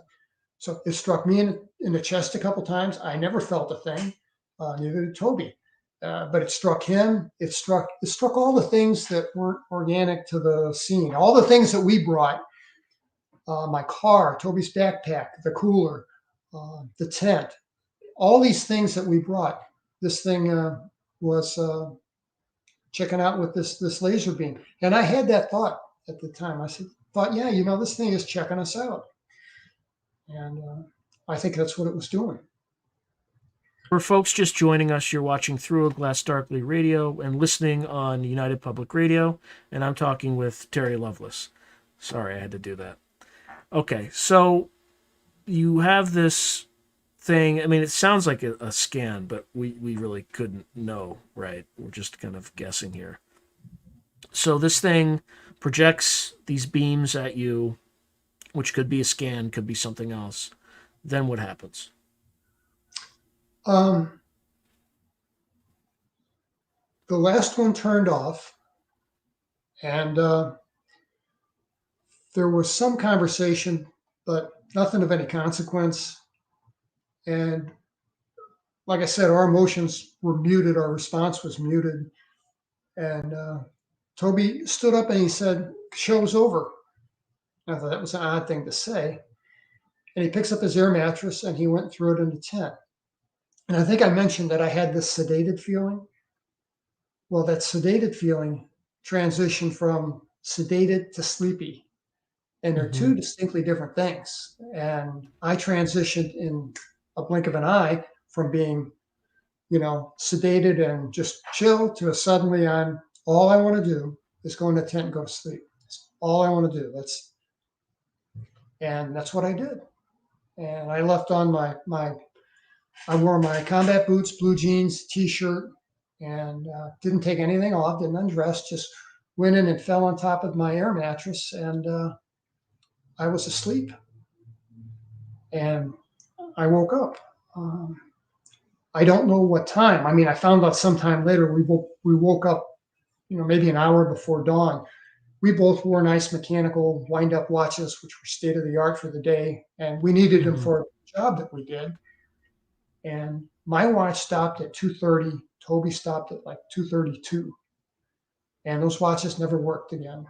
So it struck me in the chest a couple times. I never felt a thing, neither did Toby. But it struck him. It struck all the things that weren't organic to the scene. All the things that we brought: my car, Toby's backpack, the cooler, the tent. All these things that we brought. This thing was checking out with this laser beam, and I had that thought at the time. I thought, yeah, this thing is checking us out, and I think that's what it was doing. For folks just joining us, you're watching Through a Glass Darkly Radio and listening on United Public Radio, and I'm talking with Terry Lovelace. Sorry, I had to do that. Okay, so you have this thing. I mean, it sounds like a scan, but we really couldn't know, right? We're just kind of guessing here. So this thing projects these beams at you, which could be a scan, could be something else. Then what happens? The last one turned off, and there was some conversation, but nothing of any consequence. And like I said, our emotions were muted. Our response was muted. And Toby stood up and he said, "Show's over." I thought that was an odd thing to say. And he picks up his air mattress and he went through it in the tent. And I think I mentioned that I had this sedated feeling. Well, that sedated feeling transitioned from sedated to sleepy. And they're two distinctly different things. And I transitioned in a blink of an eye from being, sedated and just chill to suddenly all I want to do is go in the tent and go to sleep. That's all I want to do. And that's what I did. And I left on I wore my combat boots, blue jeans, t-shirt, and didn't take anything off, didn't undress, just went in and fell on top of my air mattress, and I was asleep. And I woke up. I don't know what time. I mean, I found out sometime later. We woke up, maybe an hour before dawn. We both wore nice mechanical wind-up watches, which were state-of-the-art for the day, and we needed them for a job that we did. And my watch stopped at 2:30. Toby stopped at like 2:32. And those watches never worked again.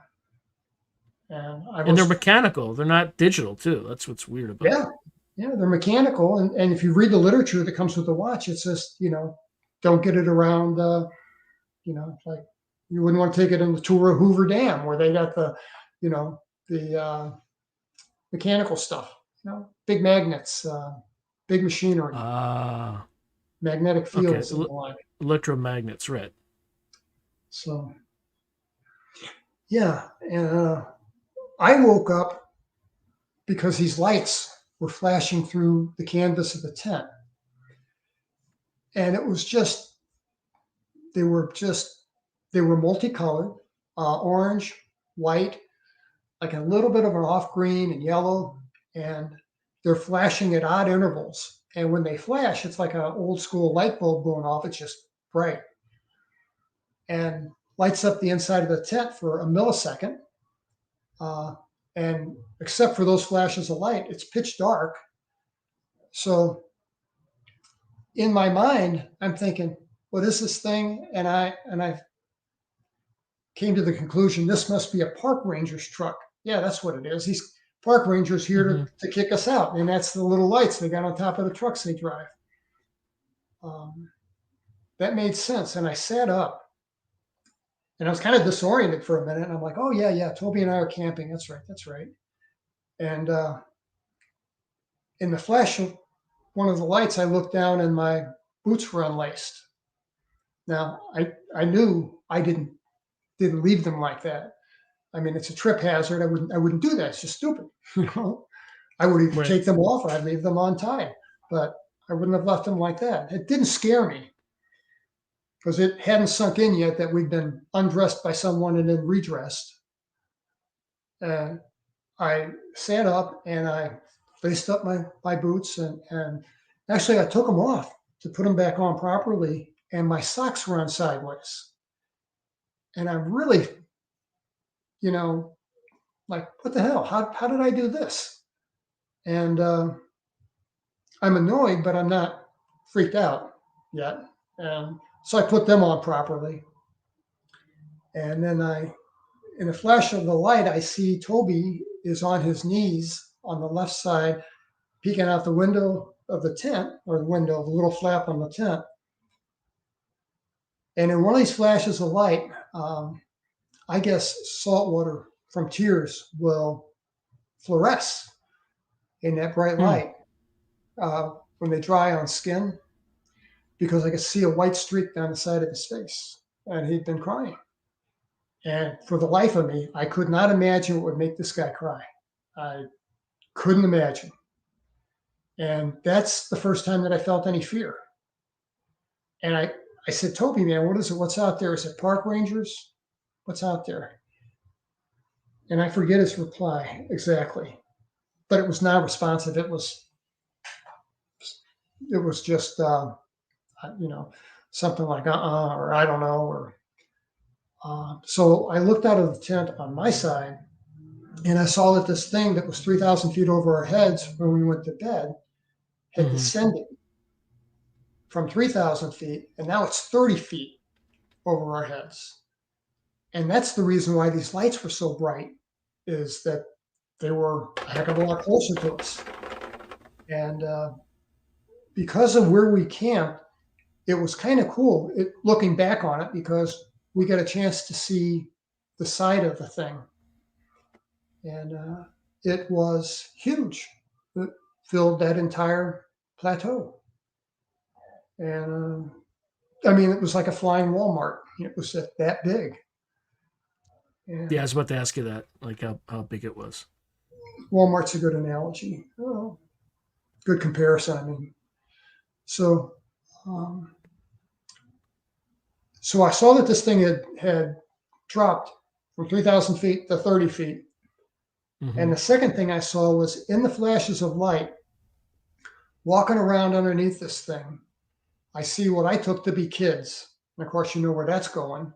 And they're mechanical. They're not digital, too. That's what's weird about it. Yeah, they're mechanical. And if you read the literature that comes with the watch, it says, don't get it around, like you wouldn't want to take it on the tour of Hoover Dam where they got the mechanical stuff, big magnets, big machinery, magnetic fields. Okay. Electromagnets, right. So, yeah. And I woke up because these lights were flashing through the canvas of the tent. And it was they were multicolored, orange, white, like a little bit of an off green and yellow. And they're flashing at odd intervals. And when they flash, it's like an old school light bulb going off. It's just bright and lights up the inside of the tent for a millisecond. And except for those flashes of light, it's pitch dark. So in my mind, I'm thinking, what is this thing? And I came to the conclusion, this must be a park ranger's truck. Yeah, that's what it is. These park rangers here to kick us out. And that's the little lights they got on top of the trucks they drive. That made sense. And I sat up and I was kind of disoriented for a minute. And I'm like, oh, yeah, Toby and I are camping. That's right. And in the flash of one of the lights, I looked down and my boots were unlaced. Now, I knew I didn't leave them like that. I mean, it's a trip hazard. I wouldn't do that. It's just stupid. I would either take them off or I'd leave them untied, but I wouldn't have left them like that. It didn't scare me because it hadn't sunk in yet that we'd been undressed by someone and then redressed. And I sat up and I laced up my boots, and actually I took them off to put them back on properly, and my socks were on sideways. And I'm really, you know, like, what the hell? How did I do this? And I'm annoyed, but I'm not freaked out yet. And so I put them on properly. And then in a flash of the light, I see Toby is on his knees on the left side, peeking out the window of the tent, or the window, the little flap on the tent. And in one of these flashes of light, I guess salt water from tears will fluoresce in that bright light when they dry on skin, because I could see a white streak down the side of his face, and he'd been crying. And for the life of me, I could not imagine what would make this guy cry. I couldn't imagine. And that's the first time that I felt any fear. And I said, Toby, man, what is it? What's out there? Is it park rangers? What's out there? And I forget his reply exactly, but it was not responsive. It was just, something like, or I don't know, or, so I looked out of the tent on my side, and I saw that this thing that was 3,000 feet over our heads when we went to bed had descended from 3,000 feet, and now it's 30 feet over our heads. And that's the reason why these lights were so bright, is that they were a heck of a lot closer to us. And because of where we camped, it was kind of cool looking back on it, because we got a chance to see the side of the thing. And it was huge. It filled that entire plateau. And I mean, it was like a flying Walmart. It was that big. And Yeah, I was about to ask you that, like how big it was. Walmart's a good analogy. Oh, good comparison. I mean, so so I saw that this thing had dropped from 3,000 feet to 30 feet. And the second thing I saw was, in the flashes of light, walking around underneath this thing, I see what I took to be kids. And of course, you know where that's going.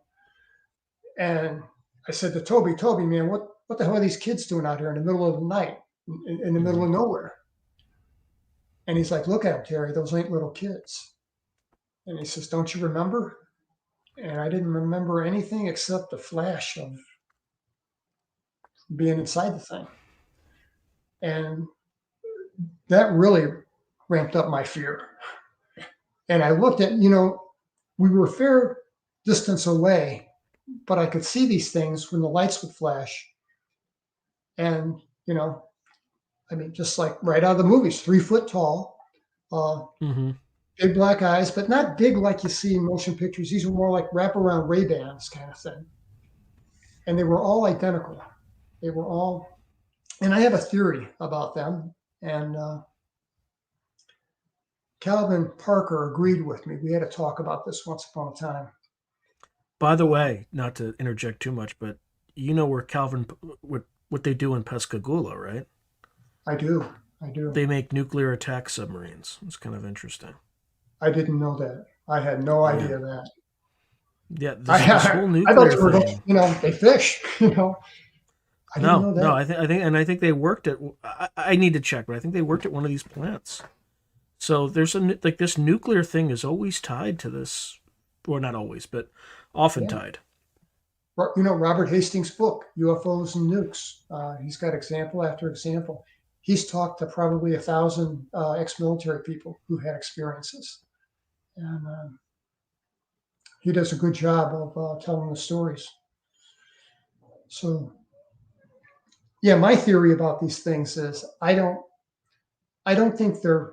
And I said to Toby, man, what the hell are these kids doing out here in the middle of the night, in the middle of nowhere? And he's like, look at them, Terry, those ain't little kids. And he says, don't you remember? And I didn't remember anything except the flash of being inside the thing. And that really ramped up my fear. And I looked at, we were a fair distance away, but I could see these things when the lights would flash. And, I mean, just like right out of the movies, 3 foot tall, big black eyes, but not big like you see in motion pictures. These were more like wraparound Ray-Bans kind of thing. And they were all identical. They were all, and I have a theory about them. And Calvin Parker agreed with me. We had a talk about this once upon a time. By the way, not to interject too much, but you know where what they do in Pascagoula, right? I do. They make nuclear attack submarines. It's kind of interesting. I didn't know that. I had no idea that. Yeah, this whole nuclear I thought they thing. were, they fish. I didn't know that. No. I think they worked at. I need to check, but I think they worked at one of these plants. So there's this nuclear thing is always tied to this, or not always, but often tied. Robert Hastings' book, UFOs and Nukes. He's got example after example. He's talked to probably 1,000 ex-military people who had experiences, and he does a good job of telling the stories. So, yeah, my theory about these things is I don't think they're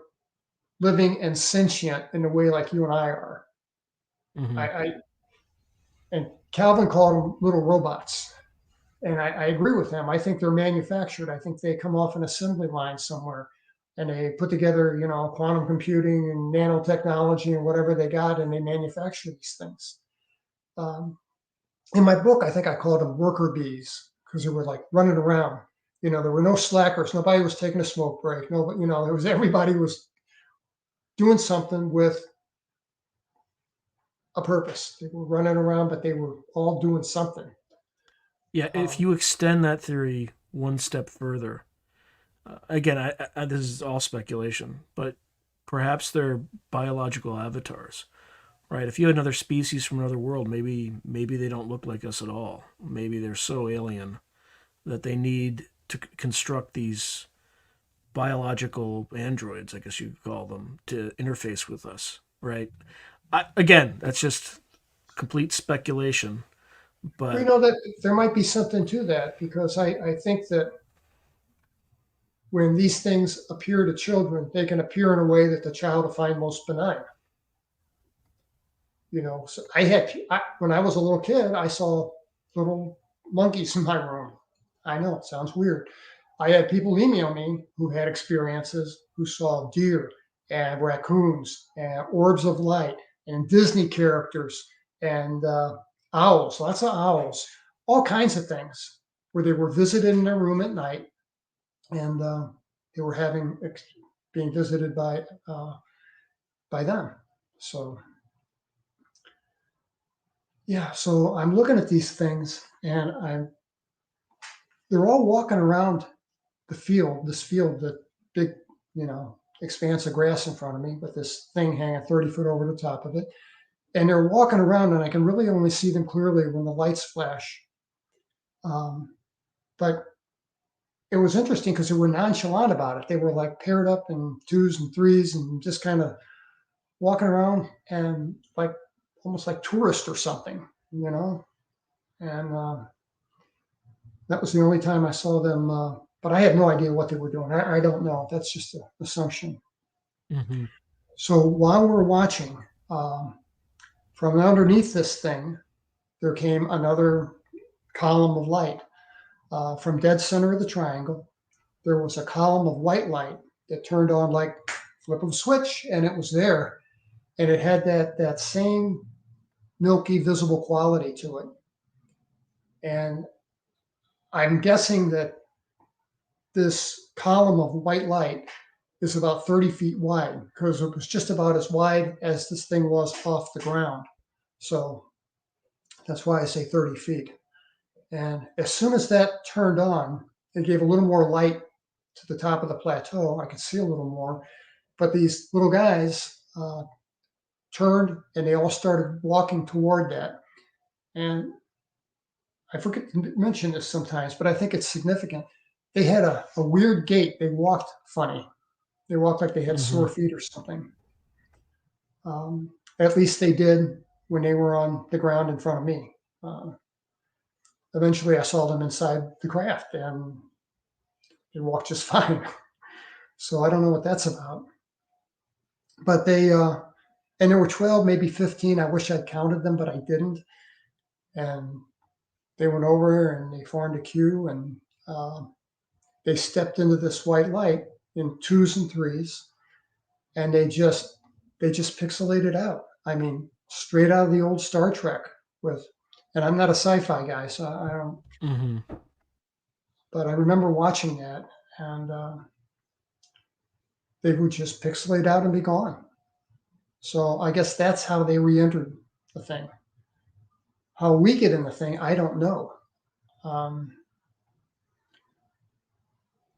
living and sentient in a way like you and I are. And Calvin called them little robots. And I agree with him. I think they're manufactured. I think they come off an assembly line somewhere, and they put together, quantum computing and nanotechnology and whatever they got, and they manufacture these things. In my book, I think I called them worker bees, because they were like running around There were no slackers. Nobody was taking a smoke break. Nobody, there was everybody was doing something with a purpose. They were running around, but they were all doing something. Yeah, if Um, you extend that theory one step further, again, this is all speculation, but perhaps they're biological avatars, right? If you had another species from another world, maybe they don't look like us at all. Maybe they're so alien that they need to construct these biological androids, I guess you could call them, to interface with us, right? Again, that's just complete speculation, we but know that there might be something to that because I think that when these things appear to children, they can appear in a way that the child will find most benign. So when I was a little kid, I saw little monkeys in my room. I know it sounds weird. I had people email me who had experiences who saw deer and raccoons and orbs of light and Disney characters and owls, lots of owls, all kinds of things where they were visited in their room at night and they were being visited by them. So yeah, so I'm looking at these things and they're all walking around this field, the big, expanse of grass in front of me with this thing hanging 30 foot over the top of it. And they're walking around and I can really only see them clearly when the lights flash. But it was interesting because they were nonchalant about it. They were like paired up in twos and threes and just kind of walking around and like almost like tourists or something, you know? And that was the only time I saw them. But I had no idea what they were doing. I don't know. That's just an assumption. mhm. So while we're watching, um, from underneath this thing, there came another column of light. From dead center of the triangle, there was a column of white light that turned on like flip of a switch, and it was there. And it had that same milky visible quality to it. And I'm guessing that this column of white light is about 30 feet wide because it was just about as wide as this thing was off the ground. So that's why I say 30 feet. And as soon as that turned on, it gave a little more light to the top of the plateau. I could see a little more. But these little guys turned and they all started walking toward that. And I forget to mention this sometimes, but I think it's significant. They had a weird gait. They walked funny. They walked like they had Hmm. sore feet or something. At least they did when they were on the ground in front of me. Eventually, I saw them inside the craft and they walked just fine. So I don't know what that's about. But and there were 12, maybe 15. I wish I'd counted them, but I didn't. And they went over and they formed a queue and uh, they stepped into this white light in twos and threes and they just pixelated out. I mean, straight out of the old Star Trek with, and I'm not a sci-fi guy, so I don't, Hmm. but I remember watching that and they would just pixelate out and be gone. So I guess that's how they re-entered the thing. How we get in the thing, I don't know. Um,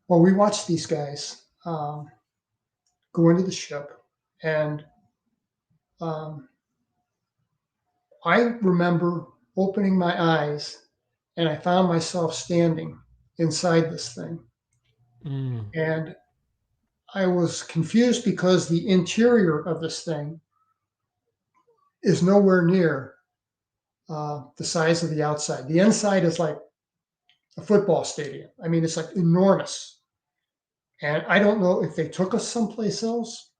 well, we watched these guys go into the ship, and um, I remember opening my eyes and I found myself standing inside this thing. Mm. And I was confused because the interior of this thing is nowhere near the size of the outside. The inside is like a football stadium. I mean, it's like enormous. And I don't know if they took us someplace else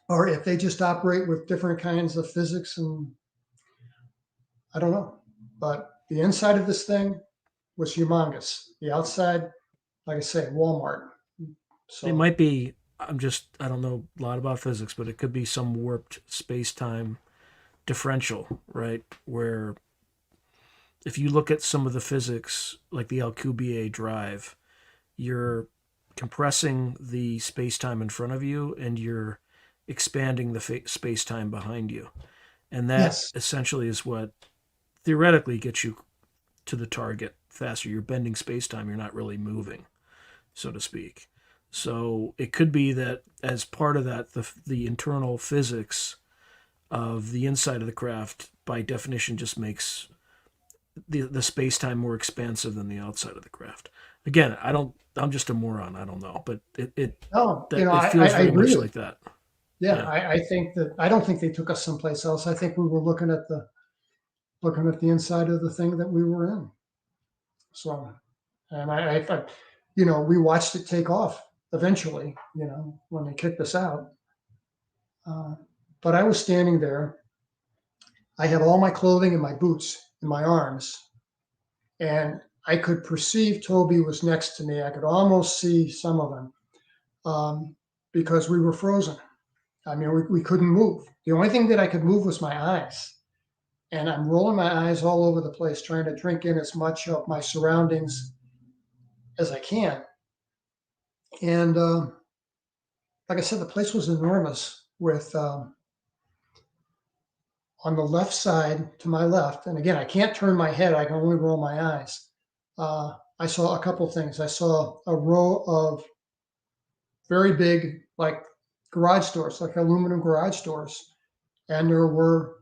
or if they just operate with different kinds of physics. And I don't know. But the inside of this thing was humongous. The outside, like I say, Walmart. It So might be. I don't know a lot about physics, but it could be some warped space time differential, right? Where if you look at some of the physics, like the Alcubierre drive, you're compressing the space-time in front of you and you're expanding the space-time behind you. And that Yes. essentially is what theoretically gets you to the target faster. You're bending space-time, you're not really moving, so to speak. So it could be that as part of that, the internal physics of the inside of the craft, by definition, just makes the space time more expansive than the outside of the craft. Again, I don't. I'm just a moron. I don't know, but No, that it I feels very agree much with like that. Yeah, Yeah. I think that I don't think they took us someplace else. I think we were looking at the inside of the thing that we were in. So, and we watched it take off eventually. When they kicked us out. Uh, but I was standing there. I had all my clothing and my boots in my arms, and I could perceive Toby was next to me. I could almost see some of him because we were frozen. I mean, we couldn't move. The only thing that I could move was my eyes. And I'm rolling my eyes all over the place, trying to drink in as much of my surroundings as I can. And like I said, the place was enormous with on the left side to my left. And again, I can't turn my head, I can only roll my eyes. I saw a couple things. I saw a row of very big, like garage doors, like aluminum garage doors. And there were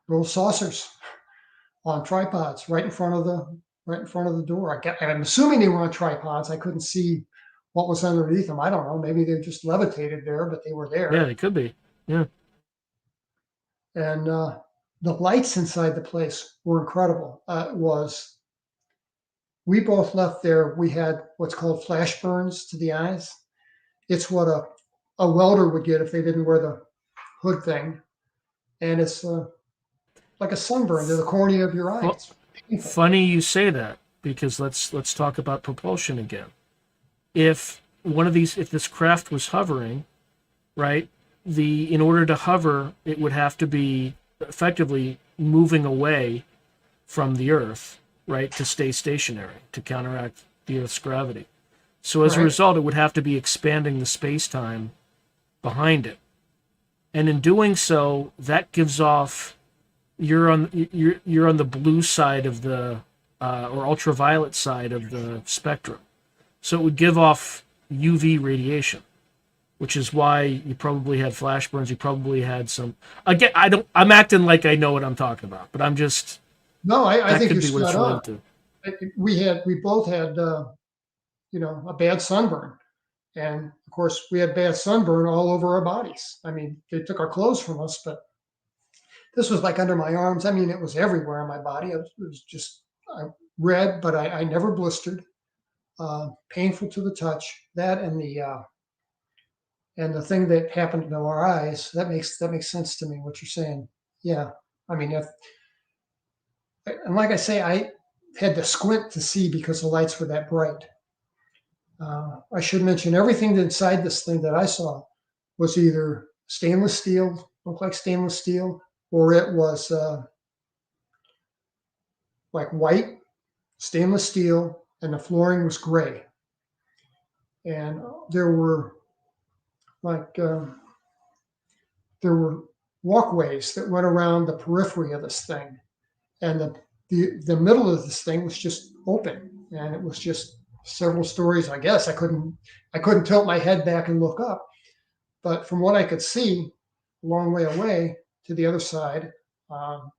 little saucers on tripods right in front of the door. I'm assuming they were on tripods. I couldn't see what was underneath them. I don't know. Maybe they just levitated there, but they were Yeah, there. it could be. Yeah. And the lights inside the place were incredible. Was We both left there. We had what's called flash burns to the eyes. It's what a welder would get if they didn't wear the hood thing, and it's like a sunburn to the cornea of your eye. Well, It's painful. funny you say that because let's talk about propulsion again. If this craft was hovering, right? In order to hover, it would have to be effectively moving away from the Earth, right, to stay stationary, to counteract the Earth's gravity. So as a Right. result, it would have to be expanding the space-time behind it. And in doing so, that gives off you're on the blue side of the or ultraviolet side of the spectrum. So it would give off UV radiation, which is why you probably had flash burns. You probably had some. Again, I don't. I'm acting like I know what I'm talking about, but I'm just. No, I That think could you're be what spot it's on. related to. We both had a bad sunburn, and of course we had bad sunburn all over our bodies. I mean, they took our clothes from us, but this was like under my arms. I mean, it was everywhere on my body. It was just red, but I never blistered. Painful to the touch. That and the thing that happened to our eyes. That makes sense to me. What you're saying. Yeah. I mean, and like I say, I had to squint to see because the lights were that bright. I should mention everything inside this thing that I saw was either stainless steel, looked like stainless steel, or it was like white stainless steel, and the flooring was gray. And there were like there were walkways that went around the periphery of this thing, and the middle of this thing was just open, and it was just several stories. I guess I couldn't tilt my head back and look up, but from what I could see, a long way away to the other side, um,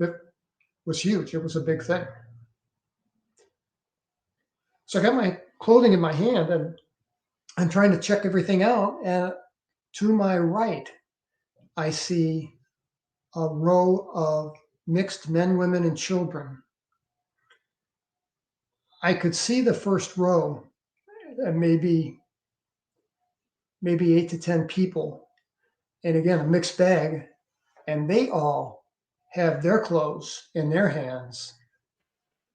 it was huge. It was a big thing. So I got my clothing in my hand, and I'm trying to check everything out. And to my right, I see a row of mixed men, women, and children. I could see the first row, and maybe 8 to 10 people, and again a mixed bag, and they all have their clothes in their hands.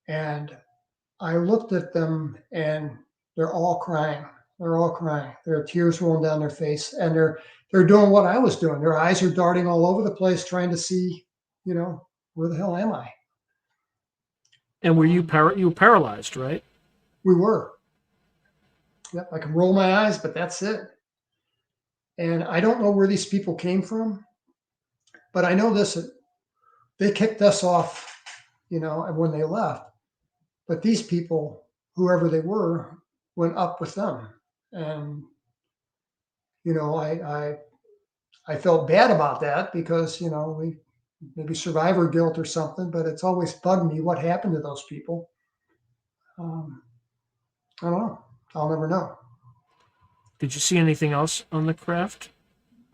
And I looked at them, and they're all crying. They're all crying. There are tears rolling down their face, and they're doing what I was doing. Their eyes are darting all over the place, trying to see, where the hell am I? And Um, you were paralyzed, right? We were. Yep, I can roll my eyes, but that's it. And I don't know where these people came from, but I know this: they kicked us off, when they left. But these people, whoever they were, went up with them, and I felt bad about that because we maybe survivor guilt or something, but it's always bugged me what happened to those people. Um, I don't know. I'll never know. Did you see anything else on the craft?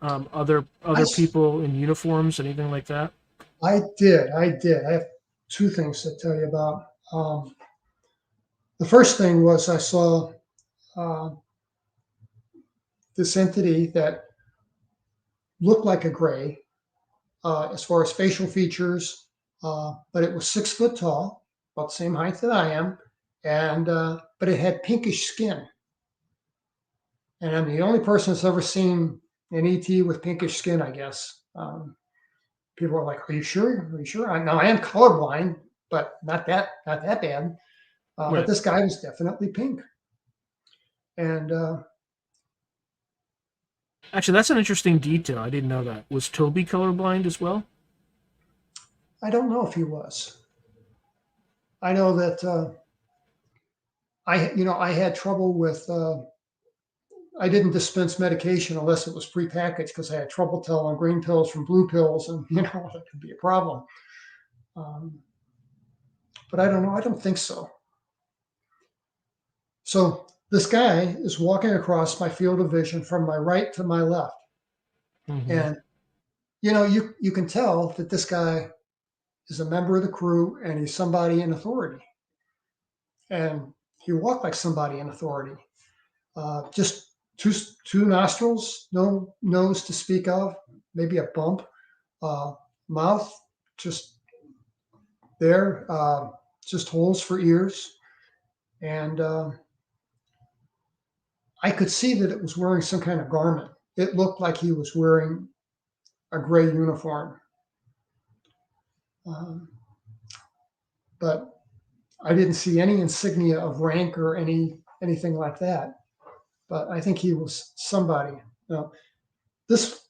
I, Other people in uniforms, anything like that? I did. I did. I have two things to tell you about. The first thing was I saw uh, this entity that looked like a gray as far as facial features, but it was 6 foot tall, about the same height that I am, and but it had pinkish skin. And I'm the only person that's ever seen an ET with pinkish skin, I guess. People are like, "Are you sure? Are you sure?" Now I am colorblind, but not that bad. But Right. this guy was definitely pink, and Actually, that's an interesting detail. I didn't know that. Was Toby colorblind as well? I don't know if he was. I know that I had trouble with. I didn't dispense medication unless it was prepackaged because I had trouble telling green pills from blue pills, and that could be a problem. Um, but I don't know. I don't think so. So this guy is walking across my field of vision from my right to my left, Mm-hmm. and you can tell that this guy is a member of the crew and he's somebody in authority, and he walked like somebody in authority. Just two nostrils, no nose to speak of, maybe a bump, uh, mouth just there, just holes for ears, and I could see that it was wearing some kind of garment. It looked like he was wearing a gray uniform, um, but I didn't see any insignia of rank or anything like that. But I think he was somebody. Now, this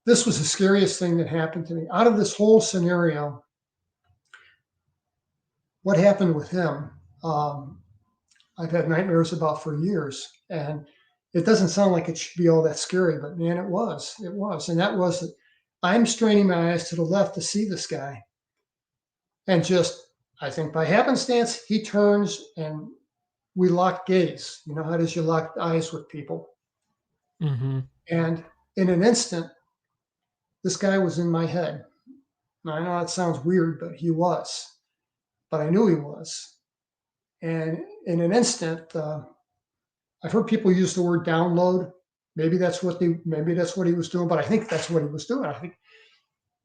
this was the scariest thing that happened to me. Out of this whole scenario, what happened with him, um, I've had nightmares about for years. And it doesn't sound like it should be all that scary, but man, it was. It was. And that was that I'm straining my eyes to the left to see this guy. And just, I think by happenstance, he turns and we locked gaze. You know how it is you lock eyes with people. Mm-hmm. And in an instant, this guy was in my head. Now, I know that sounds weird, but he was. But I knew he was. And in an instant, I've heard people use the word download. Maybe that's what he was doing, but I think that's what he was doing. I think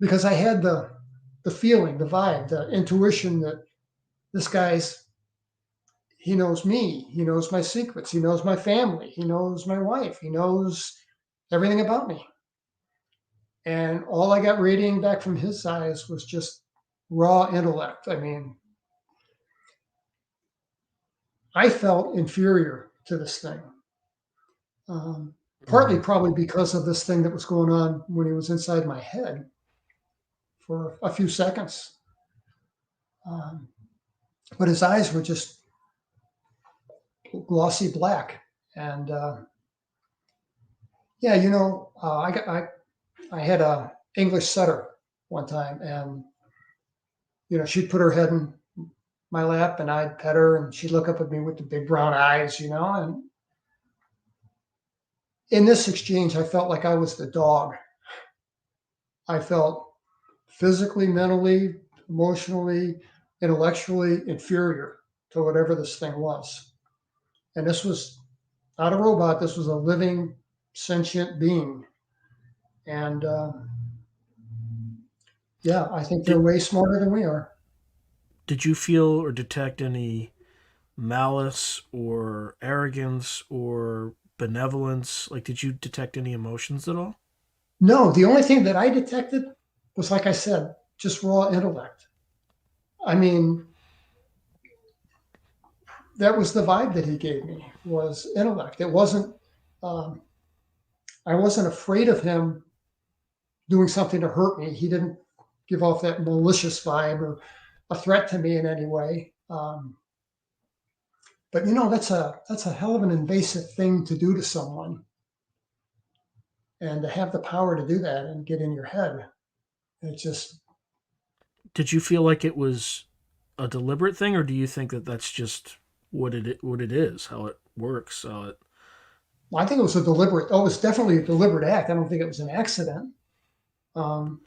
because I had the feeling, the vibe, the intuition that this guy's he knows me, he knows my secrets, he knows my family, he knows my wife, he knows everything about me. And all I got radiating back from his eyes was just raw intellect. I mean, I felt inferior to this thing. Partly Mm-hmm. probably because of this thing that was going on when he was inside my head for a few seconds. Um, but his eyes were just glossy black. And yeah, I had a English setter one time, and she'd put her head in my lap, and I'd pet her, and she'd look up at me with the big brown eyes, and in this exchange, I felt like I was the dog. I felt physically, mentally, emotionally, intellectually inferior to whatever this thing was. And this was not a robot, this was a living, sentient being. And yeah, I think they're Did way smarter than we are. did you feel or detect any malice or arrogance or benevolence? Like, did you detect any emotions at all? No, the only thing that I detected was, like I said, just raw intellect. I mean, that was the vibe that he gave me, was intellect. It wasn't. Um, I wasn't afraid of him doing something to hurt me. He didn't give off that malicious vibe or a threat to me in any way. But that's a hell of an invasive thing to do to someone, and to have the power to do that and get in your head. It just, Did you feel like it was a deliberate thing, or do you think that that's just what it is, how it works, how it? I think it was a deliberate. Oh, it was definitely a deliberate act. I don't think it was an accident. Um,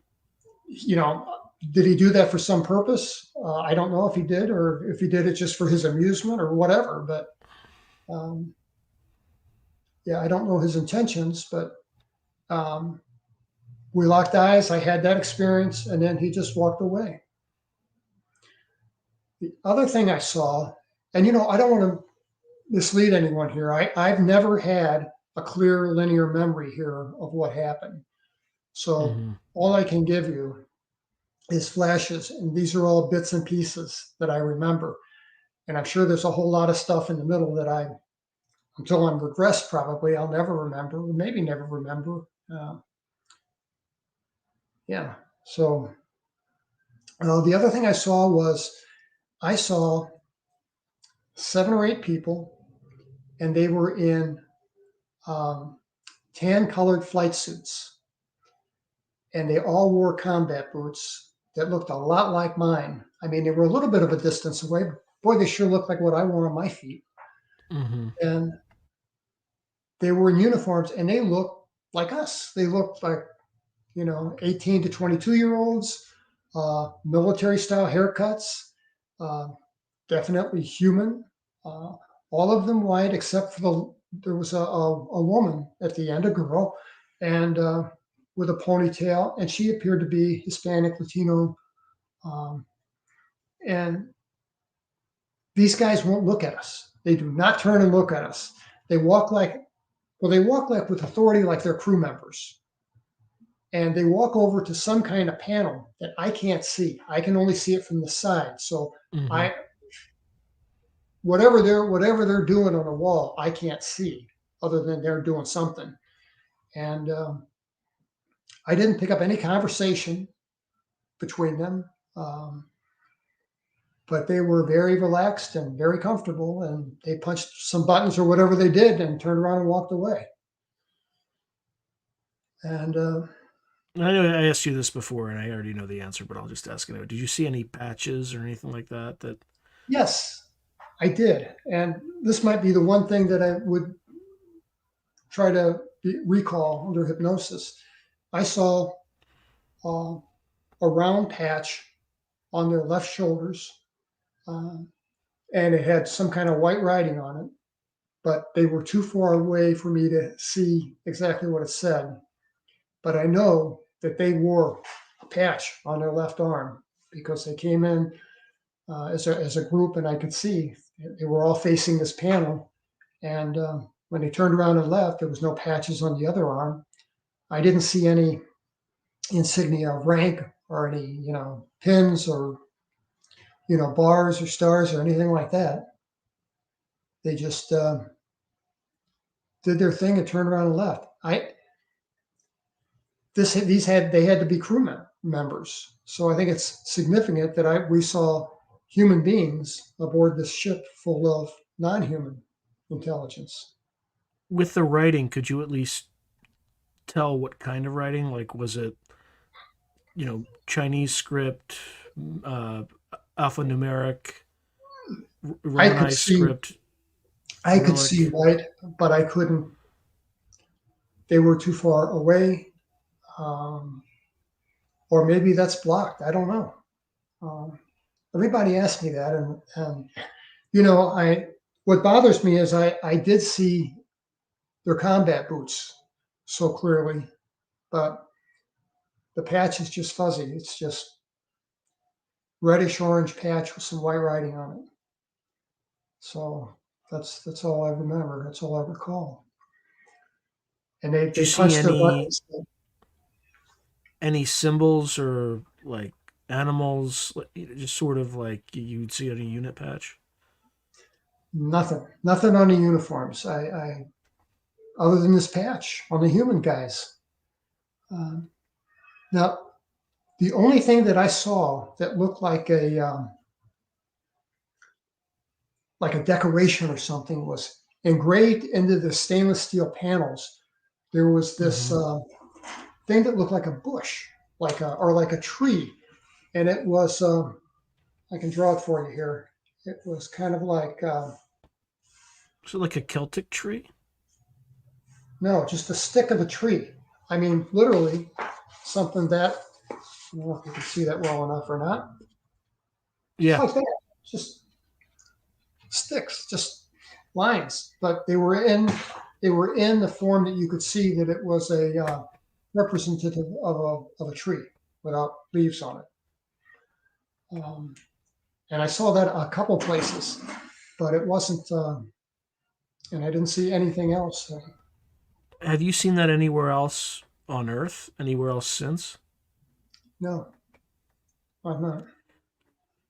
you know, did he do that for some purpose? I don't know if he did, or if he did it just for his amusement or whatever. But um, yeah, I don't know his intentions. But um, we locked eyes. I had that experience, and then he just walked away. The other thing I saw, and I don't want to mislead anyone here. I've never had a clear linear memory here of what happened. So Mm-hmm. all I can give you is flashes, and these are all bits and pieces that I remember. And I'm sure there's a whole lot of stuff in the middle that until I'm regressed, probably I'll never remember, or maybe never remember. Uh, yeah. So the other thing I saw was I saw 7 or 8 people, and they were in um, tan-colored flight suits, and they all wore combat boots that looked a lot like mine. I mean, they were a little bit of a distance away. But boy, they sure looked like what I wore on my feet. Mm-hmm. And they were in uniforms, and they looked like us. They looked like 18 to 22-year olds, military style haircuts, uh, definitely human. Uh, all of them white, except for there was a woman at the end, a girl, and with a ponytail, and she appeared to be Hispanic, Latino. Um, and these guys won't look at us. They do not turn and look at us. They walk like, well, they walk like with authority, like they're crew members. And they walk over to some kind of panel that I can't see. I can only see it from the side. So Mm-hmm. I, whatever they're doing on the wall, I can't see, other than they're doing something. And I didn't pick up any conversation between them. Um, but they were very relaxed and very comfortable, and they punched some buttons or whatever they did and turned around and walked away. And I know I asked you this before, and I already know the answer, but I'll just ask it. Did you see any patches or anything like that? That. yes, I did. And this might be the one thing that I would try to recall under hypnosis. I saw uh, a round patch on their left shoulders, um, and it had some kind of white writing on it, but they were too far away for me to see exactly what it said. But I know that they wore a patch on their left arm, because they came in as a group, and I could see they were all facing this panel. And when they turned around and left, there was no patches on the other arm. I didn't see any insignia of rank, or any pins, or bars or stars or anything like that. They just did their thing and turned around and left. I this these had they had to be members. So I think it's significant that we saw human beings aboard this ship full of non-human intelligence. With the writing, could you at least tell what kind of writing? Like, was it Chinese script, uh, alphanumeric, I could Romanized see script, I could see Cyrillic? white, but I couldn't. They were too far away, um, or maybe that's blocked. I don't know. Um, Everybody asked me that, and I what bothers me is I did see their combat boots so clearly, but the patch is just fuzzy. It's just reddish orange patch with some white writing on it. So that's all I remember. That's all I recall. And they Did you they see punched their buttons. any symbols or like animals, just sort of like you'd see on a unit patch? Nothing on the uniforms. Other than this patch on the human guys. Um, Now, the only thing that I saw that looked like a decoration or something was engraved into the stainless steel panels. There was this Hmm. thing that looked like a bush, like a tree, and it was. I can draw it for you here. It was kind of like So like a Celtic tree? no, just the stick of a tree. I mean, literally something that I don't know if you can see that well enough or not. Just Yeah. like that, just sticks, just lines. But they were in the form that you could see that it was a representative of a tree without leaves on it. And I saw that a couple places, but it wasn't, and I didn't see anything else. Have you seen that anywhere else on Earth? Anywhere else since? No, I'm not.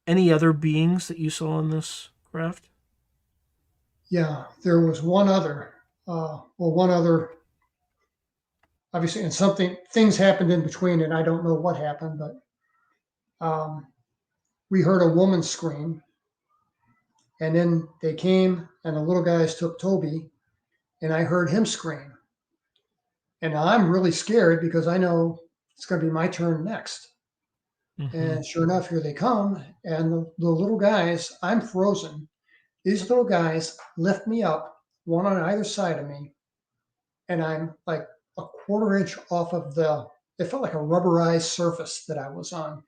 Any other beings that you saw in this craft? Yeah, there was one other, one other, obviously, and things happened in between, and I don't know what happened, but we heard a woman scream, and then they came, and the little guys took Toby, and I heard him scream. And now I'm really scared because I know it's going to be my turn next. Hmm. And sure enough, here they come. And the little guys, I'm frozen. These little guys lift me up, one on either side of me, and I'm like a quarter inch off of it felt like a rubberized surface that I was on.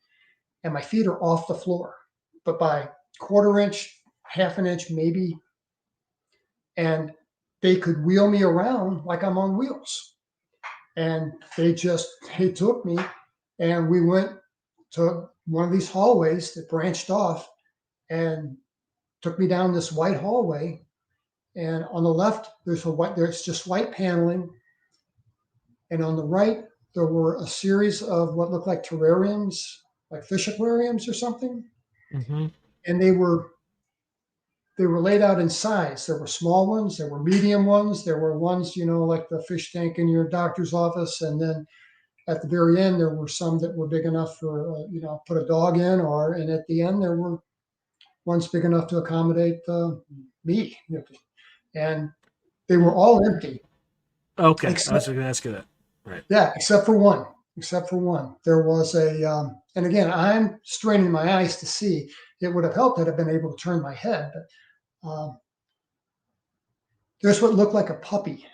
And my feet are off the floor, but by quarter inch, half an inch, maybe. And they could wheel me around like I'm on wheels. And they took me and we went to one of these hallways that branched off and took me down this white hallway. And on the left, there's just white paneling. And on the right, there were a series of what looked like terrariums, like fish aquariums or something. Hmm. And they were laid out in size. There were small ones, there were medium ones, there were ones, like the fish tank in your doctor's office. And then at the very end, there were some that were big enough for, put a dog in, and at the end, there were ones big enough to accommodate me. And they were all empty, Okay, I except, was going to ask you that. Right. yeah, except for one. Except for one. There was and again, I'm straining my eyes to see. It would have helped had I been able to turn my head, but there's what looked like a puppy,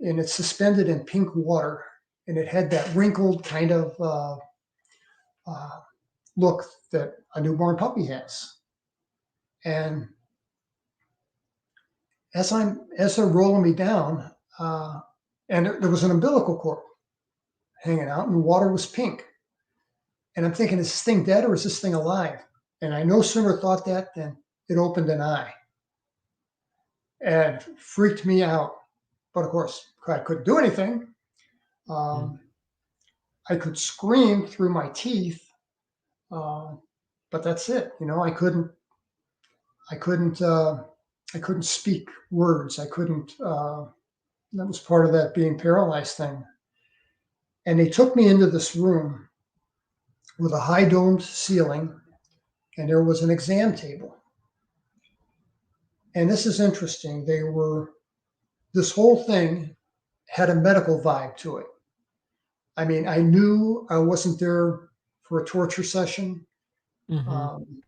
and it's suspended in pink water, and it had that wrinkled kind of uh, look that a newborn puppy has. And as they're rolling me down, and there was an umbilical cord hanging out, and the water was pink. And I'm thinking, is this thing dead or is this thing alive? And I no sooner thought that than it opened an eye and freaked me out. But of course, I couldn't do anything. Mm. Um, I could scream through my teeth, uh, but that's it. I couldn't, I couldn't speak words. I couldn't. That was part of that being paralyzed thing. And they took me into this room with a high domed ceiling, and there was an exam table. And this is interesting. This whole thing had a medical vibe to it. I mean, I knew I wasn't there for a torture session. Hmm. Um,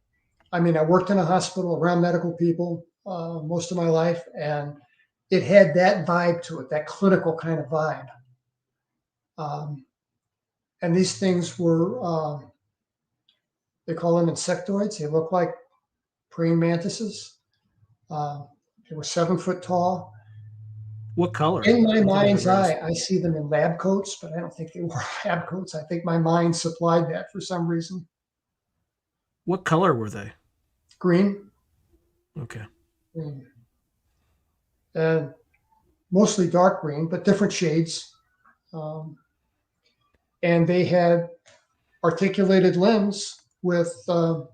I mean, I worked in a hospital around medical people most of my life, and it had that vibe to it, that clinical kind of vibe. Um, and these things were, they call them insectoids. They look like praying mantises. Uh, they were 7 foot tall. What color? In I my don't think I've mind's ever asked. eye, I see them in lab coats, but I don't think they were lab coats. I think my mind supplied that for some reason. What color were they? Green, Okay. green, and mostly dark green, but different shades. Um, and they had articulated limbs with, that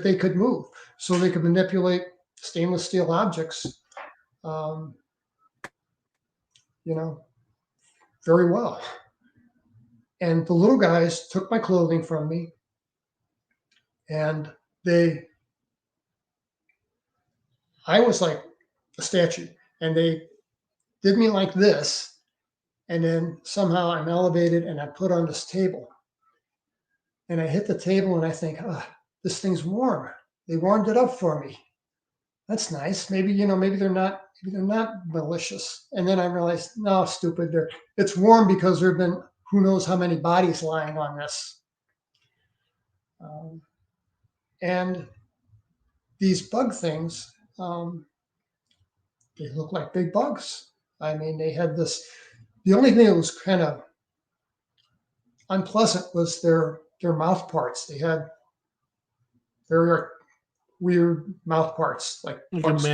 they could move, so they could manipulate stainless steel objects, um, you know, very well. And the little guys took my clothing from me, and I was like a statue, and they did me like this, and then somehow I'm elevated and I put on this table, and I hit the table, and I think, oh, this thing's warm. They warmed it up for me. That's nice. Maybe, maybe they're not malicious. And then I realized, no, stupid. It's warm because there have been who knows how many bodies lying on this. And these bug things, they look like big bugs. I mean, they had this. The only thing that was kind of unpleasant was their mouth parts. They had very weird mouth parts, like bugs do.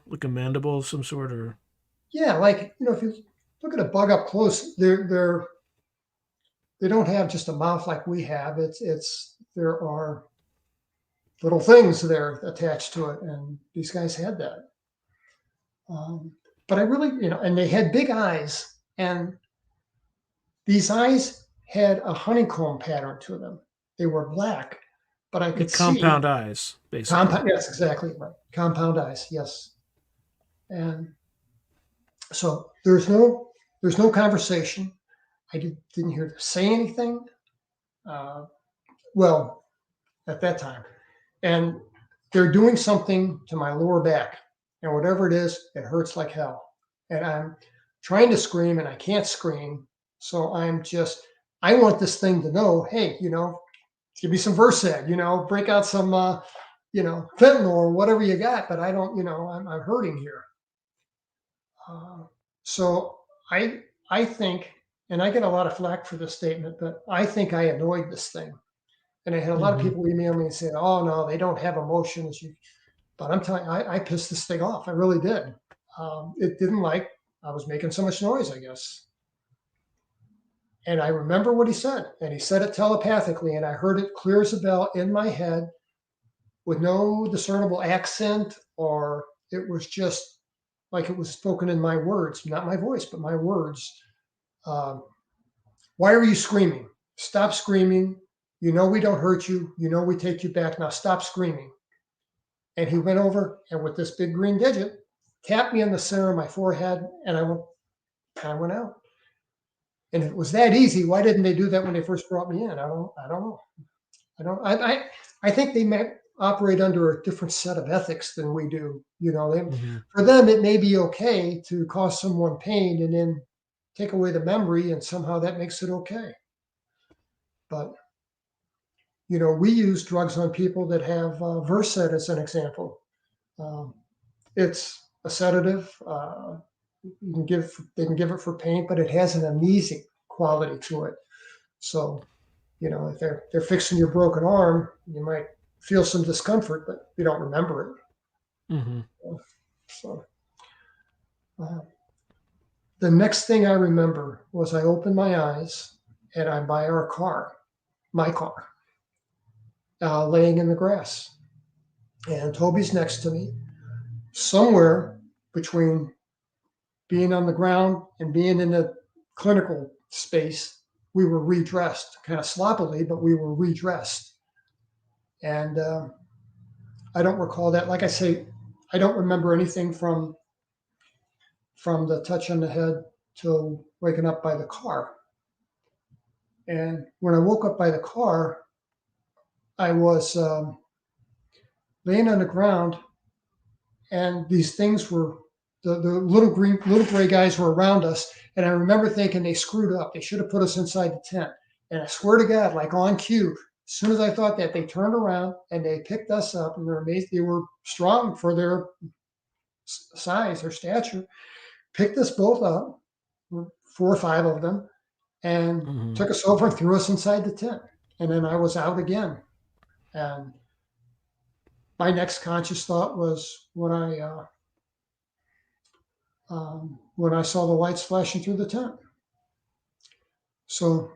like a mandible of some sort, or Yeah, like if you look at a bug up close, they don't have just a mouth like we have. There are little things there attached to it, and these guys had that. But I really, and they had big eyes, and these eyes had a honeycomb pattern to them. They were black, but I could like see compound eyes, basically. compound. Yes, exactly right. Compound eyes. Yes, and so there's no conversation. Didn't hear them say anything. Uh, well, at that time, and they're doing something to my lower back, and whatever it is, it hurts like hell, and I'm trying to scream and I can't scream, so I want this thing to know, hey, give me some Versed, break out some fentanyl or whatever you got, but I don't, I'm hurting here. So I think, and I get a lot of flack for this statement, but I think I annoyed this thing. And I had a lot of Hmm. people email me and say, "Oh no, they don't have emotions." But I'm telling you, I pissed this thing off. I really did. It didn't like I was making so much noise, I guess. And I remember what he said, and he said it telepathically, and I heard it clear as a bell in my head with no discernible accent, or it was just like it was spoken in my words, not my voice, but my words. Um, Why are you screaming? Stop screaming. You know we don't hurt you. You know we take you back. Now stop screaming. And he went over and with this big green digit, tapped me on the center of my forehead, and I went out. And if it was that easy, why didn't they do that when they first brought me in? I don't know. I don't I think they may operate under a different set of ethics than we do. Hmm. For them it may be okay to cause someone pain and then take away the memory, and somehow that makes it okay. But we use drugs on people that have Versed as an example. Um, it's a sedative. They can give it for pain, but it has an amnesic quality to it. So if they're fixing your broken arm, you might feel some discomfort, but you don't remember Hmm. it. So uh, the next thing I remember was I opened my eyes and I'm by my car, laying in the grass, and Toby's next to me. Somewhere between being on the ground and being in the clinical space, we were redressed, kind of sloppily, but we were redressed. And I don't recall that. Like I say, I don't remember anything from the touch on the head till waking up by the car. And when I woke up by the car, I was laying on the ground, and these things were the little gray guys were around us. And I remember thinking they screwed up. They should have put us inside the tent. And I swear to God, like on cue, as soon as I thought that, they turned around and they picked us up, and they're amazed. They were strong for their size, their stature. Picked us both up, 4 or 5 of them, and Hmm. took us over and threw us inside the tent. And then I was out again. And my next conscious thought was when I saw the lights flashing through the tent. So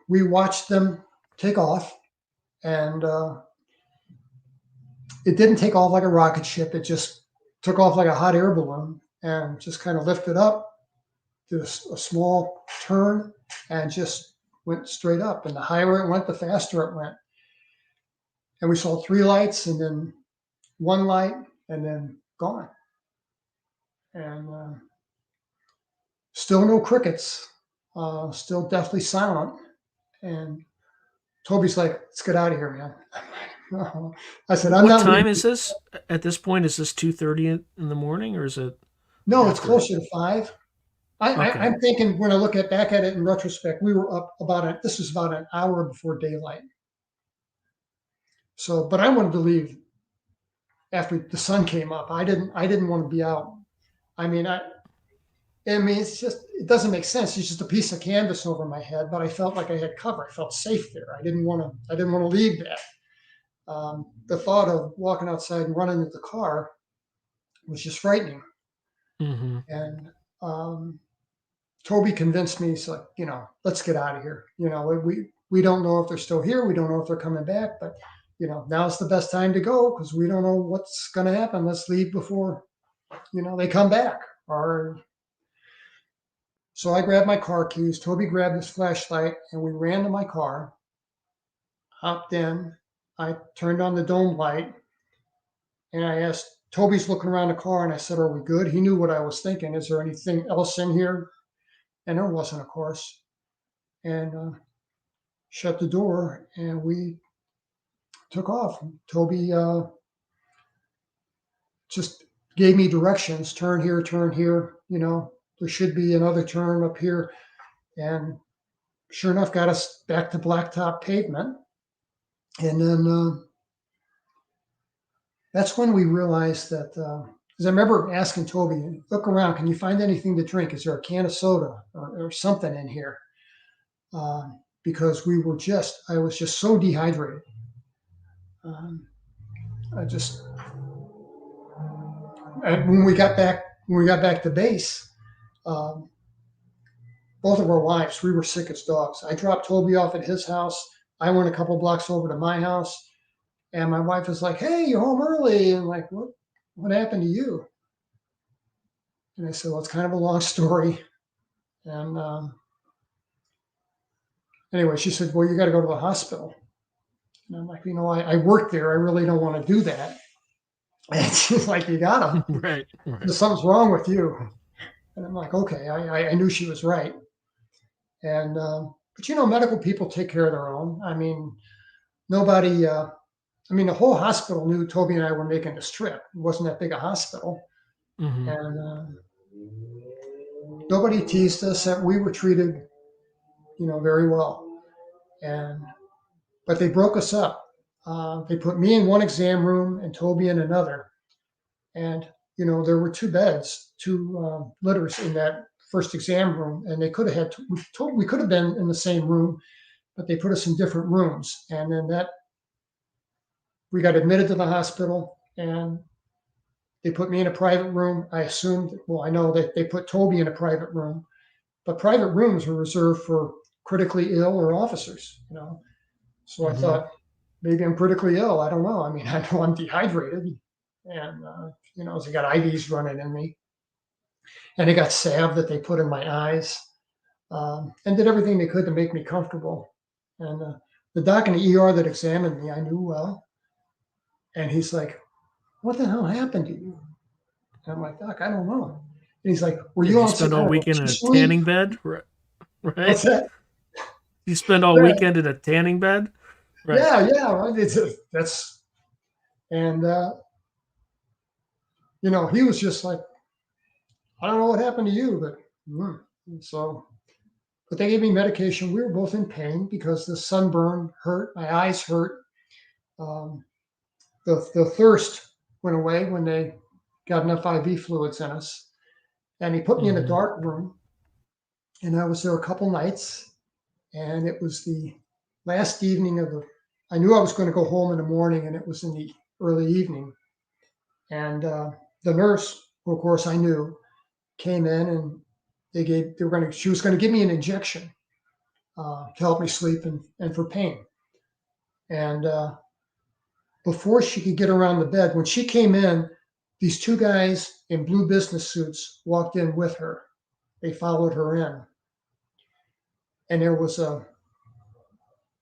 we watched them take off, and it didn't take off like a rocket ship. It just took off like a hot air balloon and just kind of lifted up, did a small turn, and just went straight up. And the higher it went, the faster it went. And we saw 3 lights, and then 1 light, and then gone. And still no crickets. Still deathly silent. And Toby's like, "Let's get out of here, man." I said, "I'm What not time leaving." is this? At this point, is this 2:30 in the morning, or is it No, it's after? closer to 5. Okay. I'm thinking when I look back at it in retrospect, we were up this was about an hour before daylight. So, but I wanted to leave after the sun came up. I didn't want to be out. I mean, it's just, it doesn't make sense. It's just a piece of canvas over my head, but I felt like I had cover. I felt safe there. I didn't want to leave that. The thought of walking outside and running into the car was just frightening. Mm-hmm. And Toby convinced me, he's like, let's get out of here. We don't know if they're still here. We don't know if they're coming back, but now's the best time to go because we don't know what's going to happen. Let's leave before, they come back. So I grabbed my car keys. Toby grabbed his flashlight, and we ran to my car, hopped in. I turned on the dome light, and I asked, Toby's looking around the car, and I said, "Are we good?" He knew what I was thinking. Is there anything else in here? And there wasn't, of course. And shut the door, and we took off. Toby just gave me directions: turn here, turn here. There should be another turn up here. And sure enough, got us back to blacktop pavement. And then that's when we realized that, because I remember asking Toby, "Look around, can you find anything to drink? Is there a can of soda or something in here?" Because I was just so dehydrated. Um, I just, and when we got back to base, um, both of our wives, we were sick as dogs. I dropped Toby off at his house. I went a couple blocks over to my house, and my wife was like, "Hey, you're home early." And I'm like, what happened to you? And I said, "Well, it's kind of a long story." And anyway, she said, "Well, you got to go to the hospital." And I'm like, I work there. I really don't want to do that. And she's like, "You gotta. Right. Right. Something's wrong with you." And I'm like, "Okay." I knew she was right. And but medical people take care of their own. I mean, nobody. The whole hospital knew Toby and I were making this trip. It wasn't that big a hospital, Mm-hmm. and nobody teased us. That we were treated, very well. And but they broke us up. They put me in one exam room and Toby in another. And there were 2 beds, 2 litters in that first exam room, and they could have had. We could have been in the same room, but they put us in different rooms. And then we got admitted to the hospital, and they put me in a private room. I assumed, well, I know that they put Toby in a private room, but private rooms were reserved for critically ill or officers. So I Mm-hmm. thought, maybe I'm critically ill. I don't know. I mean, I know I'm dehydrated, and so I got IVs running in me, and they got salve that they put in my eyes, and did everything they could to make me comfortable. And the doc in the ER that examined me, I knew well, and he's like, "What the hell happened to you?" And I'm like, "Doc, I don't know." And he's like, "Were Did you you on some spend all kind of weekend in a reduced sleep?" tanning bed? Right. What's that? You spend all Yeah, weekend in a tanning bed? Right. yeah, yeah. Right. That's and he was just like, "I don't know what happened to you, but so." But they gave me medication. We were both in pain because the sunburn hurt, my eyes hurt. Um, the thirst went away when they got enough IV fluids in us. And he put me in a Mm-hmm. dark room, and I was there a couple nights. And it was the last evening of the. I knew I was going to go home in the morning, and it was in the early evening. And the nurse, who of course I knew, came in, and she was going to give me an injection to help me sleep and for pain. And before she could get around the bed, when she came in, these two guys in blue business suits walked in with her. They followed her in. And there was of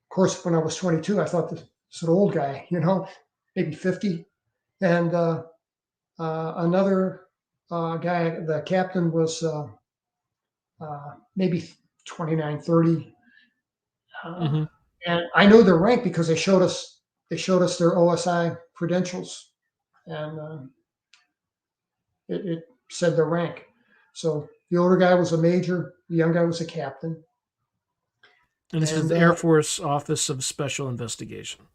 course, when I was 22, I thought this is an old guy, maybe 50. And another guy, the captain was maybe 29, 30. Mm-hmm. And I know their rank because they showed us their OSI credentials, and it said their rank. So the older guy was a major, the young guy was a captain. And this is And the Air Force Office of Special Investigation.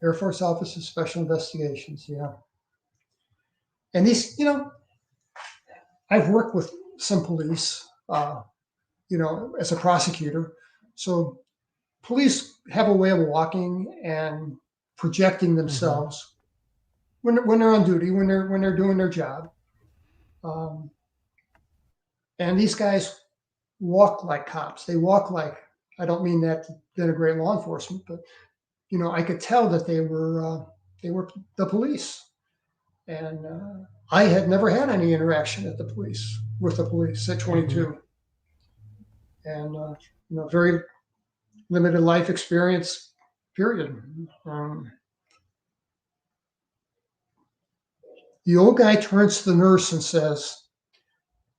Air Force Office of Special Investigations, yeah. And these, I've worked with some police, as a prosecutor. So police have a way of walking and projecting themselves when they're on duty, when they're doing their job. And these guys walk like cops. They walk like, I don't mean that to denigrate law enforcement, but I could tell that they were the police. And I had never had any interaction with the police at 22, and very limited life experience. Period. The old guy turns to the nurse and says,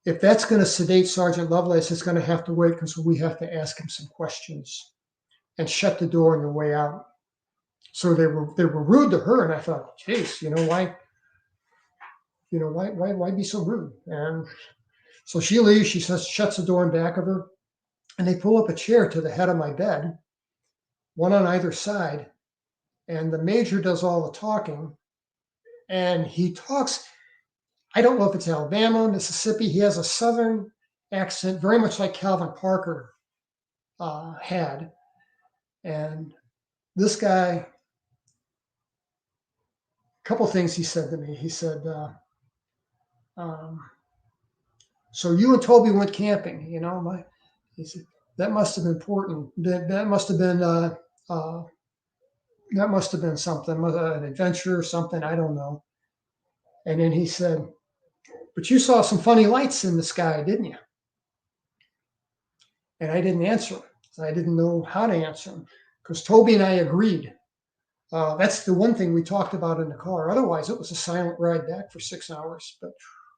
"If that's going to sedate Sergeant Lovelace, it's going to have to wait because we have to ask him some questions," and shut the door on the way out. So they were rude to her, and I thought, "Geez, why? Why be so rude?" And so she leaves. She says, shuts the door in back of her, and they pull up a chair to the head of my bed, one on either side, and the major does all the talking, and he talks. I don't know if it's Alabama, Mississippi. He has a Southern accent, very much like Calvin Parker had. And this guy, a couple things he said to me. He said, "So you and Toby went camping, he said, that must have been important. That must have been something, an adventure or something. I don't know." And then he said, "But you saw some funny lights in the sky, didn't you?" And I didn't answer him. I didn't know how to answer him because Toby and I agreed. That's the one thing we talked about in the car. Otherwise, it was a silent ride back for 6 hours. But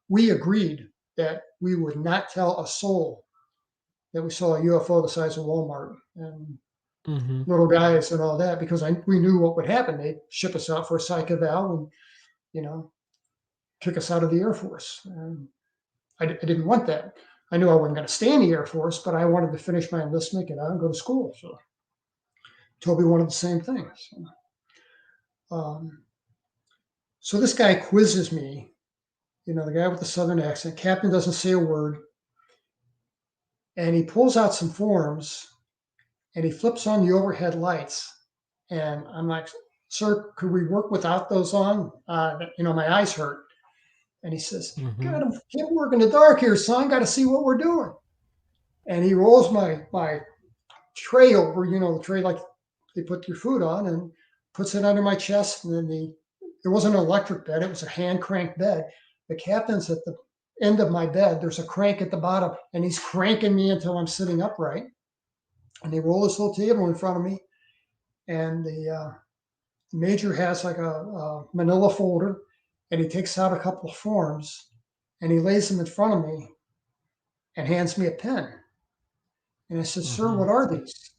we agreed that we would not tell a soul that we saw a UFO the size of Walmart and little guys and all that, because we knew what would happen. They'd ship us out for a psych eval and, kick us out of the Air Force. And I didn't want that. I knew I wasn't going to stay in the Air Force, but I wanted to finish my enlistment, get out and go to school. So Toby wanted the same thing. So this guy quizzes me, the guy with the Southern accent. Captain doesn't say a word. And he pulls out some forms and he flips on the overhead lights. And I'm like, "Sir, could we work without those on? My eyes hurt." And he says, "God, I can't work in the dark here, son. Got to see what we're doing." And he rolls my tray over, the tray like they put your food on, and puts it under my chest. And then it wasn't an electric bed. It was a hand crank bed. The captain's at the end of my bed. There's a crank at the bottom, and he's cranking me until I'm sitting upright. And they roll this little table in front of me. And the major has like a manila folder, and he takes out a couple of forms and he lays them in front of me and hands me a pen. And I said, "Sir, what are these?"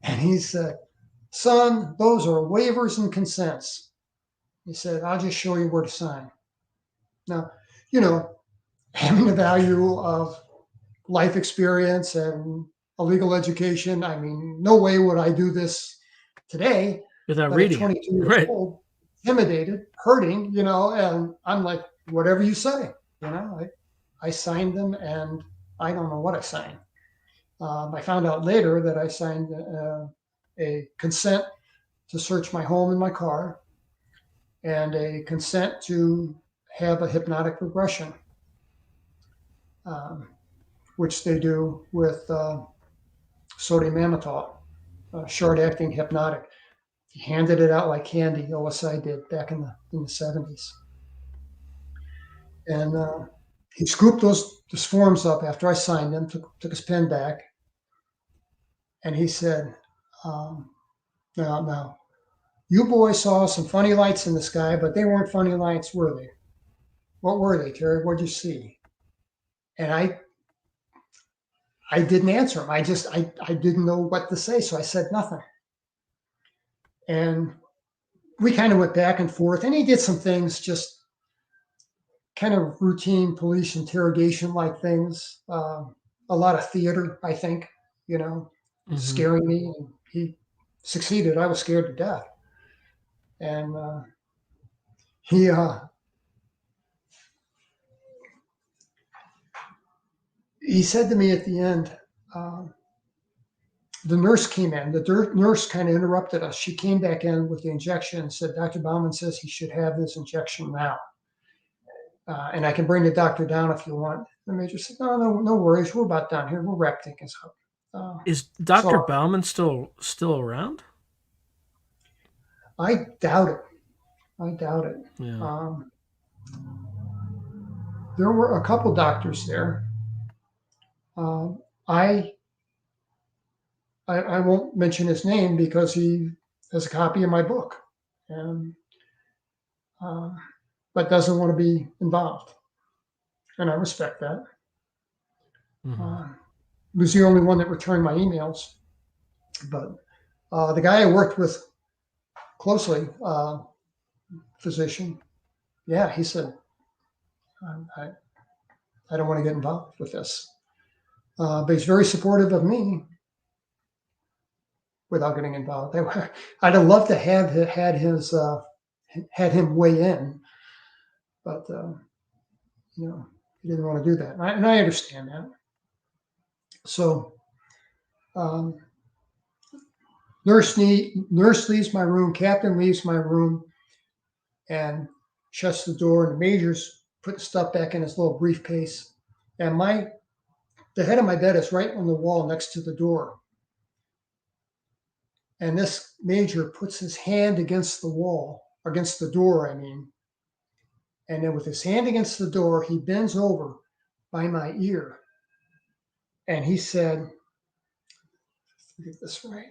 And he said, "Son, those are waivers and consents." He said, "I'll just show you where to sign." Now, having the value of life experience and a legal education, I mean, no way would I do this today. Without But reading. at 22 years Right. old, intimidated, hurting, and I'm like, "Whatever you say." I signed them, and I don't know what I signed. I found out later that I signed a consent to search my home and my car, and a consent to have a hypnotic regression, which they do with sodium amytal, short-acting hypnotic. He handed it out like candy. OSI did back in the 70s. And he scooped those forms up after I signed them. Took his pen back, and he said, "Now, you boys saw some funny lights in the sky, but they weren't funny lights, were they? What were they, Terry? What'd you see?" And I didn't answer him. I didn't know what to say, so I said nothing. And we kind of went back and forth, and he did some things, just kind of routine police interrogation like things. A lot of theater, I think, Hmm. scaring me. And he succeeded. I was scared to death. And he he said to me at the end, uh, the nurse came in. The nurse kind of interrupted us. She came back in with the injection and said, "Dr. Bauman says he should have this injection now. And I can bring the doctor down if you want." The major said, "No worries. We're about done here. We'll wrap things up." Uh, Is so Dr. Bauman still around? I doubt it. I doubt it. Yeah. Um, there were a couple doctors there. Uh, I, I won't mention his name because he has a copy of my book, and uh, but doesn't want to be involved, and I respect that. Hmm. He was the only one that returned my emails, but the guy I worked with closely, physician, yeah, he said, I, I don't want to get involved with this. But he's very supportive of me without getting involved. I'd have loved to have had him weigh in, but he didn't want to do that, and I understand that. So um, nurse leaves my room, captain leaves my room, and shuts the door. And the major's putting stuff back in his little briefcase, and the head of my bed is right on the wall next to the door. And this major puts his hand against the wall, against the door, I mean. And then with his hand against the door, he bends over by my ear. And he said, get this right,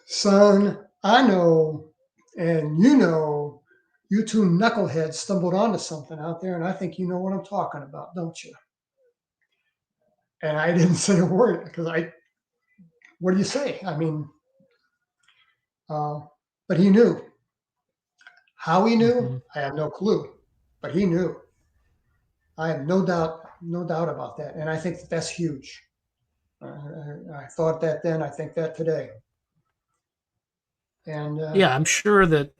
"Son, I know, and you two knuckleheads stumbled onto something out there, and I think you know what I'm talking about, don't you?" And I didn't say a word because what do you say? I mean, uh, but he knew. How he knew, Hmm. I have no clue, but he knew. I have no doubt about that, and I think that's huge. I thought that then, I think that today, and Yeah, I'm sure that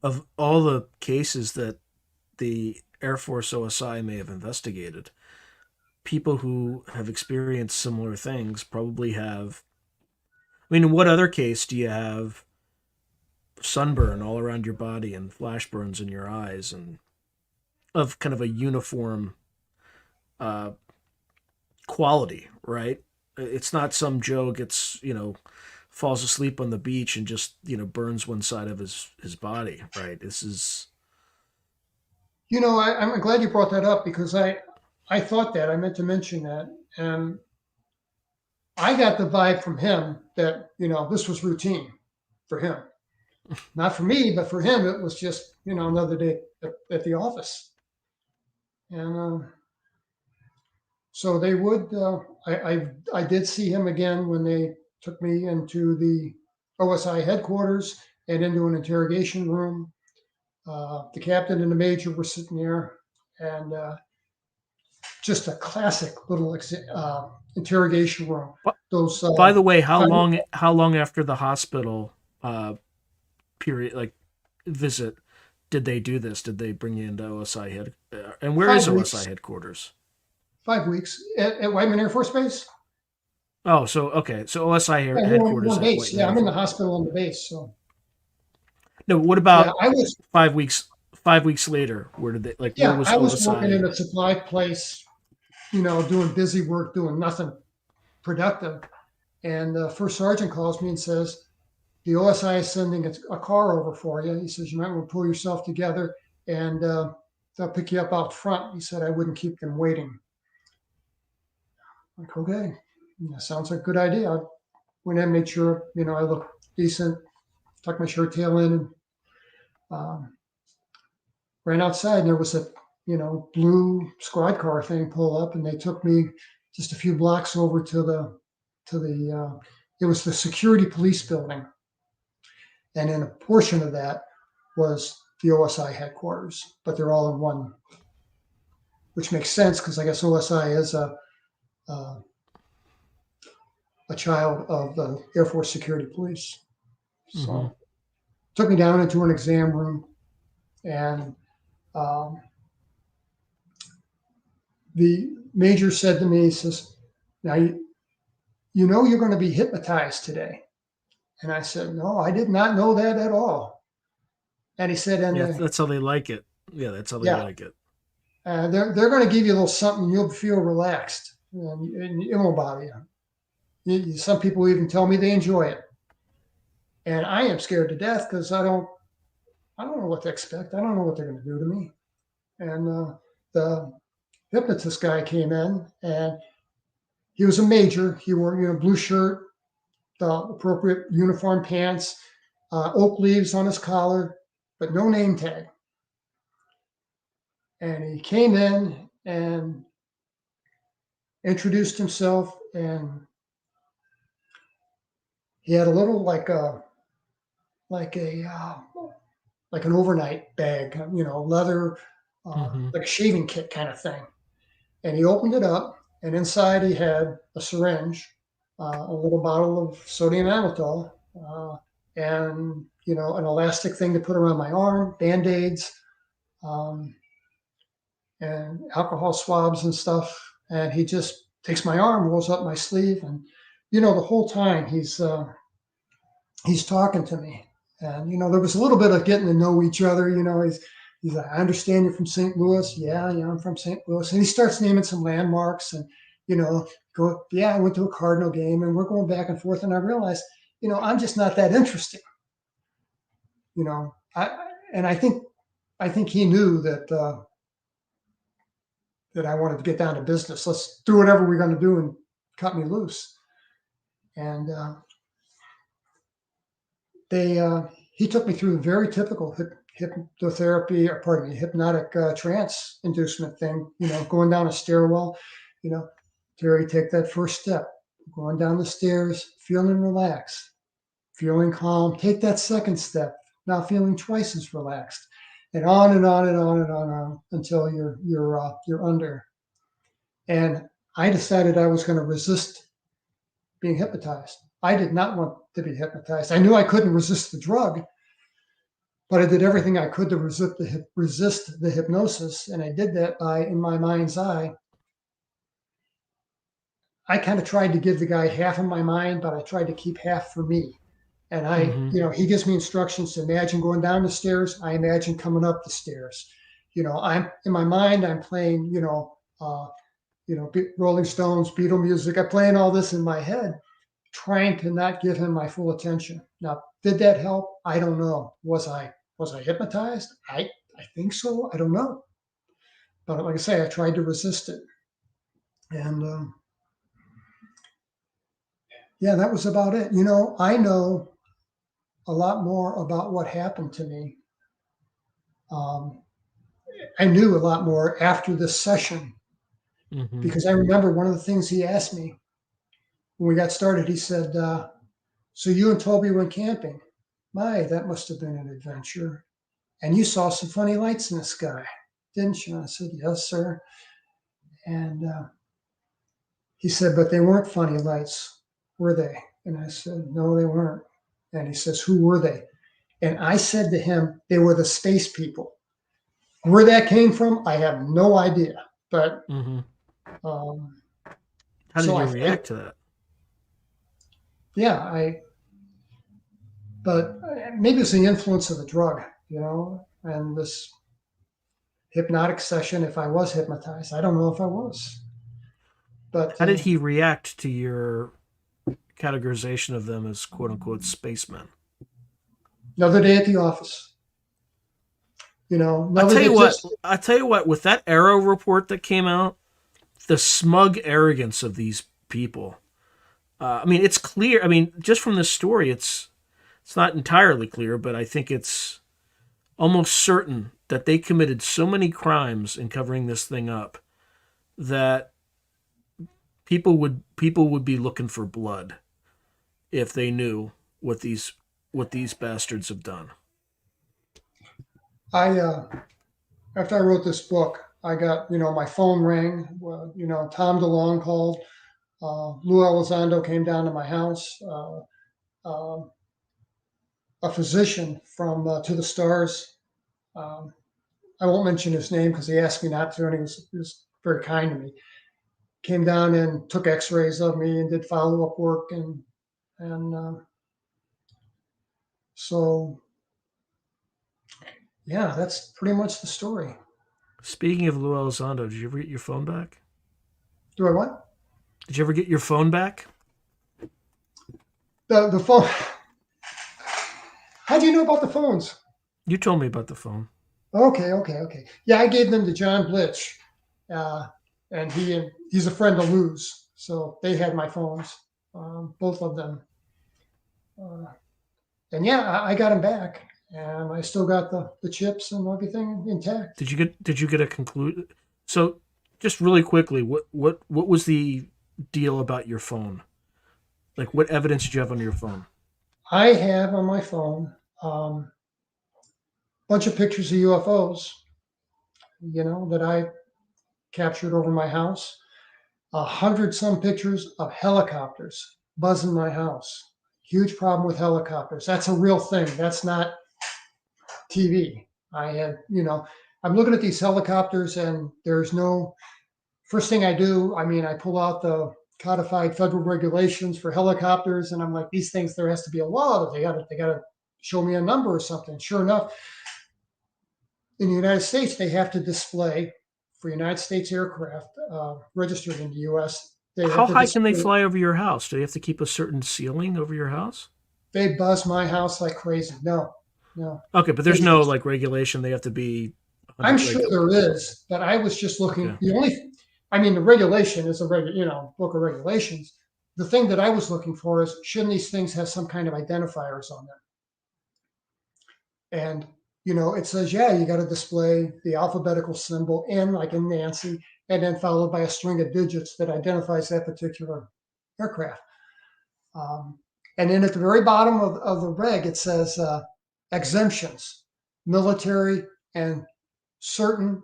of all the cases that the Air Force OSI may have investigated, people who have experienced similar things probably have. I mean, in what other case do you have sunburn all around your body and flash burns in your eyes and of kind of a uniform uh, quality, right? It's not some Joe gets, falls asleep on the beach and just, burns one side of his body, right? This is. I'm glad you brought that up because I thought that I meant to mention that, and I got the vibe from him that this was routine for him, not for me, but for him it was just another day at the office, and so they would. I did see him again when they took me into the OSI headquarters and into an interrogation room. The captain and the major were sitting there, and just a classic little interrogation room. Those By the way, how kind of, long after the hospital period, like visit, did they do this? Did they bring you into OSI head? And where is five OSI weeks, headquarters? 5 weeks at Whiteman Air Force Base. Oh, so okay, so OSI Yeah, we're headquarters on at base. Whiteman Yeah, Air I'm in Force. the hospital on the base. So No, what yeah, about 5 weeks? 5 weeks later, where did they like? Where was I was working OSI? in a supply place, doing busy work, doing nothing productive. And the first sergeant calls me and says, the OSI is sending a car over for you. He says, you might want to pull yourself together and they'll pick you up out front. He said, I wouldn't keep them waiting. I'm like, okay, that sounds like a good idea. I went in, made sure, I look decent, tucked my shirt tail in, and ran outside. And there was a, blue squad car thing pull up, and they took me just a few blocks over to the it was the security police building. And in a portion of that was the OSI headquarters, but they're all in one, which makes sense because I guess OSI is a child of the Air Force Security Police. So took me down into an exam room, and the major said to me, he says, now you're going to be hypnotized today. And I said, no, I did not know that at all. And he said, that's how they like it. Yeah, that's how they like it. They're going to give you a little something, you'll feel relaxed, and it won't bother you. Some people even tell me they enjoy it. And I am scared to death because I don't know what to expect. I don't know what they're going to do to me. And the hypnotist guy came in, and he was a major. He wore, blue shirt, the appropriate uniform pants, oak leaves on his collar, but no name tag. And he came in and introduced himself, and he had a little like an overnight bag, leather, like a shaving kit kind of thing. And he opened it up, and inside he had a syringe, a little bottle of sodium amytal, and an elastic thing to put around my arm, Band-Aids, and alcohol swabs and stuff. And he just takes my arm, rolls up my sleeve, and the whole time he's talking to me. And there was a little bit of getting to know each other. He's like, I understand you're from St. Louis. Yeah, I'm from St. Louis. And he starts naming some landmarks, and I went to a Cardinal game, and we're going back and forth. And I realized, I'm just not that interesting. I think he knew that I wanted to get down to business. Let's do whatever we're going to do and cut me loose. And he took me through a very typical hypnotic trance inducement thing, going down a stairwell, Terry, take that first step, going down the stairs, feeling relaxed, feeling calm, take that second step, now feeling twice as relaxed, and on and on and on and on until you're under. And I decided I was going to resist being hypnotized. I did not want to be hypnotized. I knew I couldn't resist the drug, but I did everything I could to resist the hypnosis. And I did that by, in my mind's eye, I kind of tried to give the guy half of my mind, but I tried to keep half for me. And he gives me instructions to imagine going down the stairs. I imagine coming up the stairs. I'm in my mind, I'm playing, Rolling Stones, Beatle music. I'm playing all this in my head, trying to not give him my full attention. Now, did that help? I don't know. Was I hypnotized? I think so. I don't know. But like I say, I tried to resist it. And that was about it. I know a lot more about what happened to me. I knew a lot more after this session, because I remember one of the things he asked me when we got started. He said, so you and Toby went camping. My, that must have been an adventure. And you saw some funny lights in the sky, didn't you? I said, yes, sir. And he said, but they weren't funny lights, were they? And I said, no, they weren't. And he says, who were they? And I said to him, they were the space people. Where that came from, I have no idea. But how did you react to that? Yeah, but maybe it's the influence of the drug, and this hypnotic session. If I was hypnotized, I don't know if I was. But how did he react to your categorization of them as "quote unquote" spacemen? Another day at the office. I Another tell day you what. just. I tell you what. With that Arrow report that came out, the smug arrogance of these people. I mean, it's clear. I mean, just from this story, it's not entirely clear, but I think it's almost certain that they committed so many crimes in covering this thing up that people would be looking for blood if they knew what these bastards have done. I After I wrote this book, I got my phone rang. Tom DeLong called. Lou Elizondo came down to my house. Uh, a physician from To the Stars. Um, I won't mention his name because he asked me not to, and he was very kind to me. Came down and took X-rays of me and did follow-up work, and so yeah, that's pretty much the story. Speaking of Lou Elizondo, did you ever get your phone back? Do I what? Did you ever get your phone back? The phone. How do you know about the phones? You told me about the phone. Okay, okay, okay. Yeah, I gave them to John Blitch, uh, and he's a friend of Lou's, so they had my phones, both of them. Uh, and yeah, I got them back, and I still got the chips and everything intact. Did you get a conclude? So, just really quickly, what was the deal about your phone? Like, what evidence did you have on your phone? I have on my phone a bunch of pictures of UFOs, that I captured over my house. 100 some pictures of helicopters buzzing my house. Huge problem with helicopters. That's a real thing. That's not TV. I'm looking at these helicopters and there's no, first thing I do, I pull out the codified federal regulations for helicopters and I'm like, these things, there has to be a law that they got to show me a number or something. Sure enough, in the United States, they have to display for United States aircraft registered in the U.S. They have How to high can they display. fly over your house? Do they have to keep a certain ceiling over your house? They buzz my house like crazy. No, no. Okay, but there's It's no just, like regulation. They have to be I'm 100 sure like. there is, but I was just Okay. looking. The regulation is book of regulations. The thing that I was looking for is shouldn't these things have some kind of identifiers on them? And it says, yeah, you got to display the alphabetical symbol N, like in Nancy, and then followed by a string of digits that identifies that particular aircraft. Um, and then at the very bottom of the reg, it says exemptions, military and certain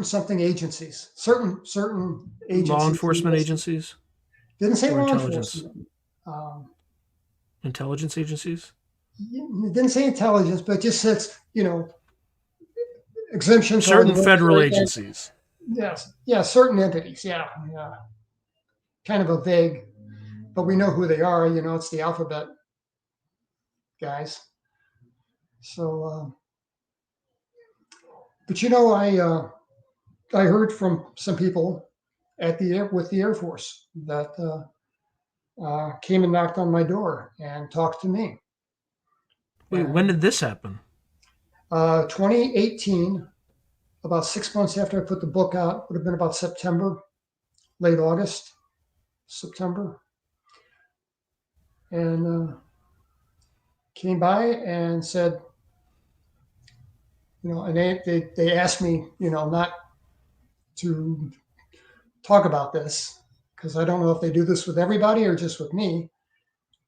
something agencies, certain Law agencies enforcement agencies didn't say or law intelligence enforcement. Um, intelligence agencies. it didn't say intelligence, but it just says exemptions are the Certain federal military and agencies. yes, yeah, certain entities. Yeah, yeah, kind of a vague, but we know who they are. It's the alphabet guys. So, but I heard from some people with the Air Force that came and knocked on my door and talked to me. Wait, when And did this happen? 2018, about 6 months after I put the book out, would have been about September, late August, September, and came by and said, and they asked me, not to talk about this because I don't know if they do this with everybody or just with me.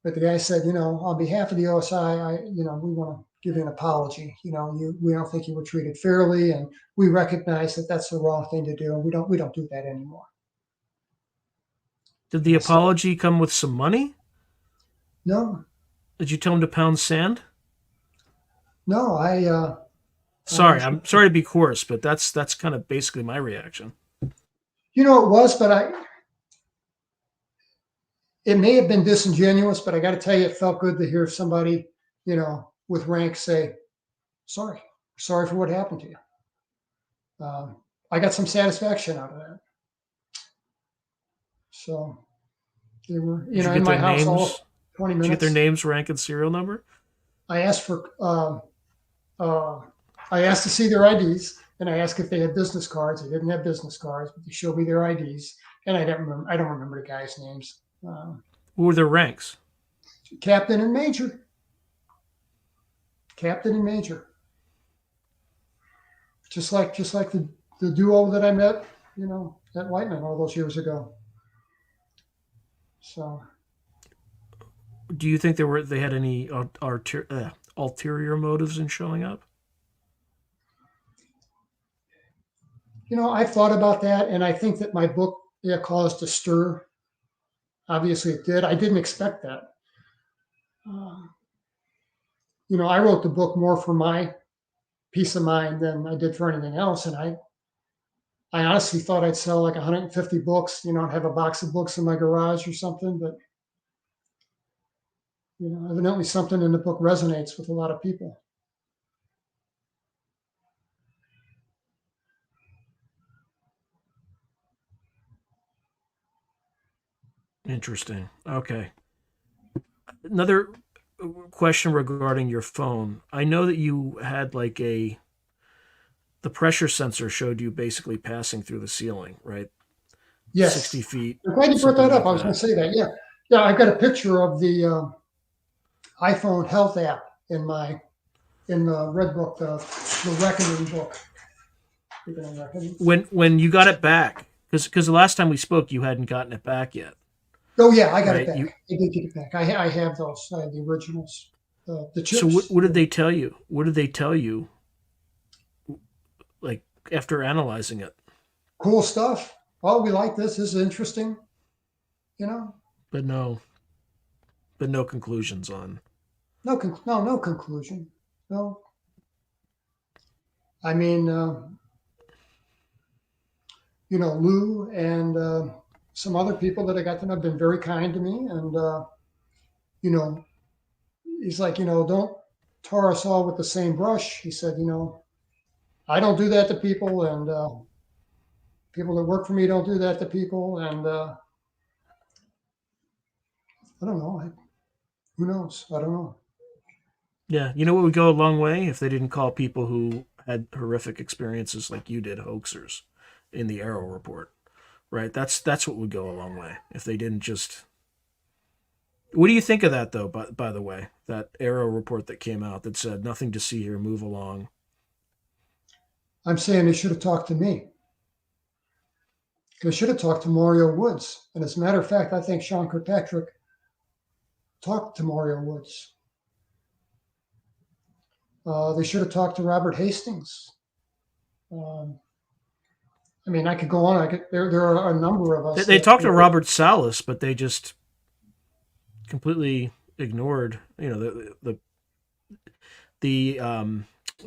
But the guy said, on behalf of the OSI, we want to give you an apology. We don't think you were treated fairly, and we recognize that that's the wrong thing to do, and we don't do that anymore. Did the And I said, apology come with some money? no, Did you tell him to pound sand? no, I Sorry, actually, I'm sorry to be coarse, but that's kind of basically my reaction. it was, but it may have been disingenuous, but I got to tell you, it felt good to hear somebody, with rank say, sorry, sorry for what happened to you. I got some satisfaction out of that. So they were, Did you in get my their house. All names? 20 Did you get their minutes. names, rank, and serial number? I asked for, uh, I asked to see their IDs, and I asked if they had business cards. They didn't have business cards, but they showed me their IDs, and I don't remember the guys' names. What were their ranks? Captain and major. Captain and major. Just like the duo that I met, at Whiteman all those years ago. So Do you think they had any ulterior motives in showing up? I've thought about that, and I think that my book, caused a stir. Obviously, it did. I didn't expect that. Uh, I wrote the book more for my peace of mind than I did for anything else, and I honestly thought I'd sell like 150 books, and have a box of books in my garage or something. But evidently something in the book resonates with a lot of people. Interesting. Okay. Another question regarding your phone. I know that you had the pressure sensor showed you basically passing through the ceiling, right? Yes, 60 feet, I'm glad you brought something that up. like I was going that. to say that. Yeah, yeah. I've got a picture of the iPhone health app in the red book, the reckoning book. Reckoning. When you got it back, because the last time we spoke, you hadn't gotten it back yet, Oh yeah, I got it right? back. I did get it back. I have those. I have the originals, the So chips. what did they tell you? What did they tell you, like after analyzing it? Cool stuff. Oh, we like this. This is interesting. You know, But no conclusions on. no conclusion. No, I mean, Lou and some other people that I got to know have been very kind to me, and you know, he's like, don't tar us all with the same brush. He said, I don't do that to people, and people that work for me don't do that to people, and I don't know. Who knows? I don't know. Yeah, you know what would go a long way if they didn't call people who had horrific experiences like you did hoaxers in the Arrow report, right? That's what would go a long way if they didn't just. What do you think of that though? By the way, that Arrow report that came out that said nothing to see here, move along. I'm saying they should have talked to me. They should have talked to Mario Woods. And as a matter of fact, I think Sean Patrick talked to Mario Woods. They should have talked to Robert Hastings. Um, I mean, I could go on. There are a number of They, us they that, talked to Robert Salas, but they just completely ignored, the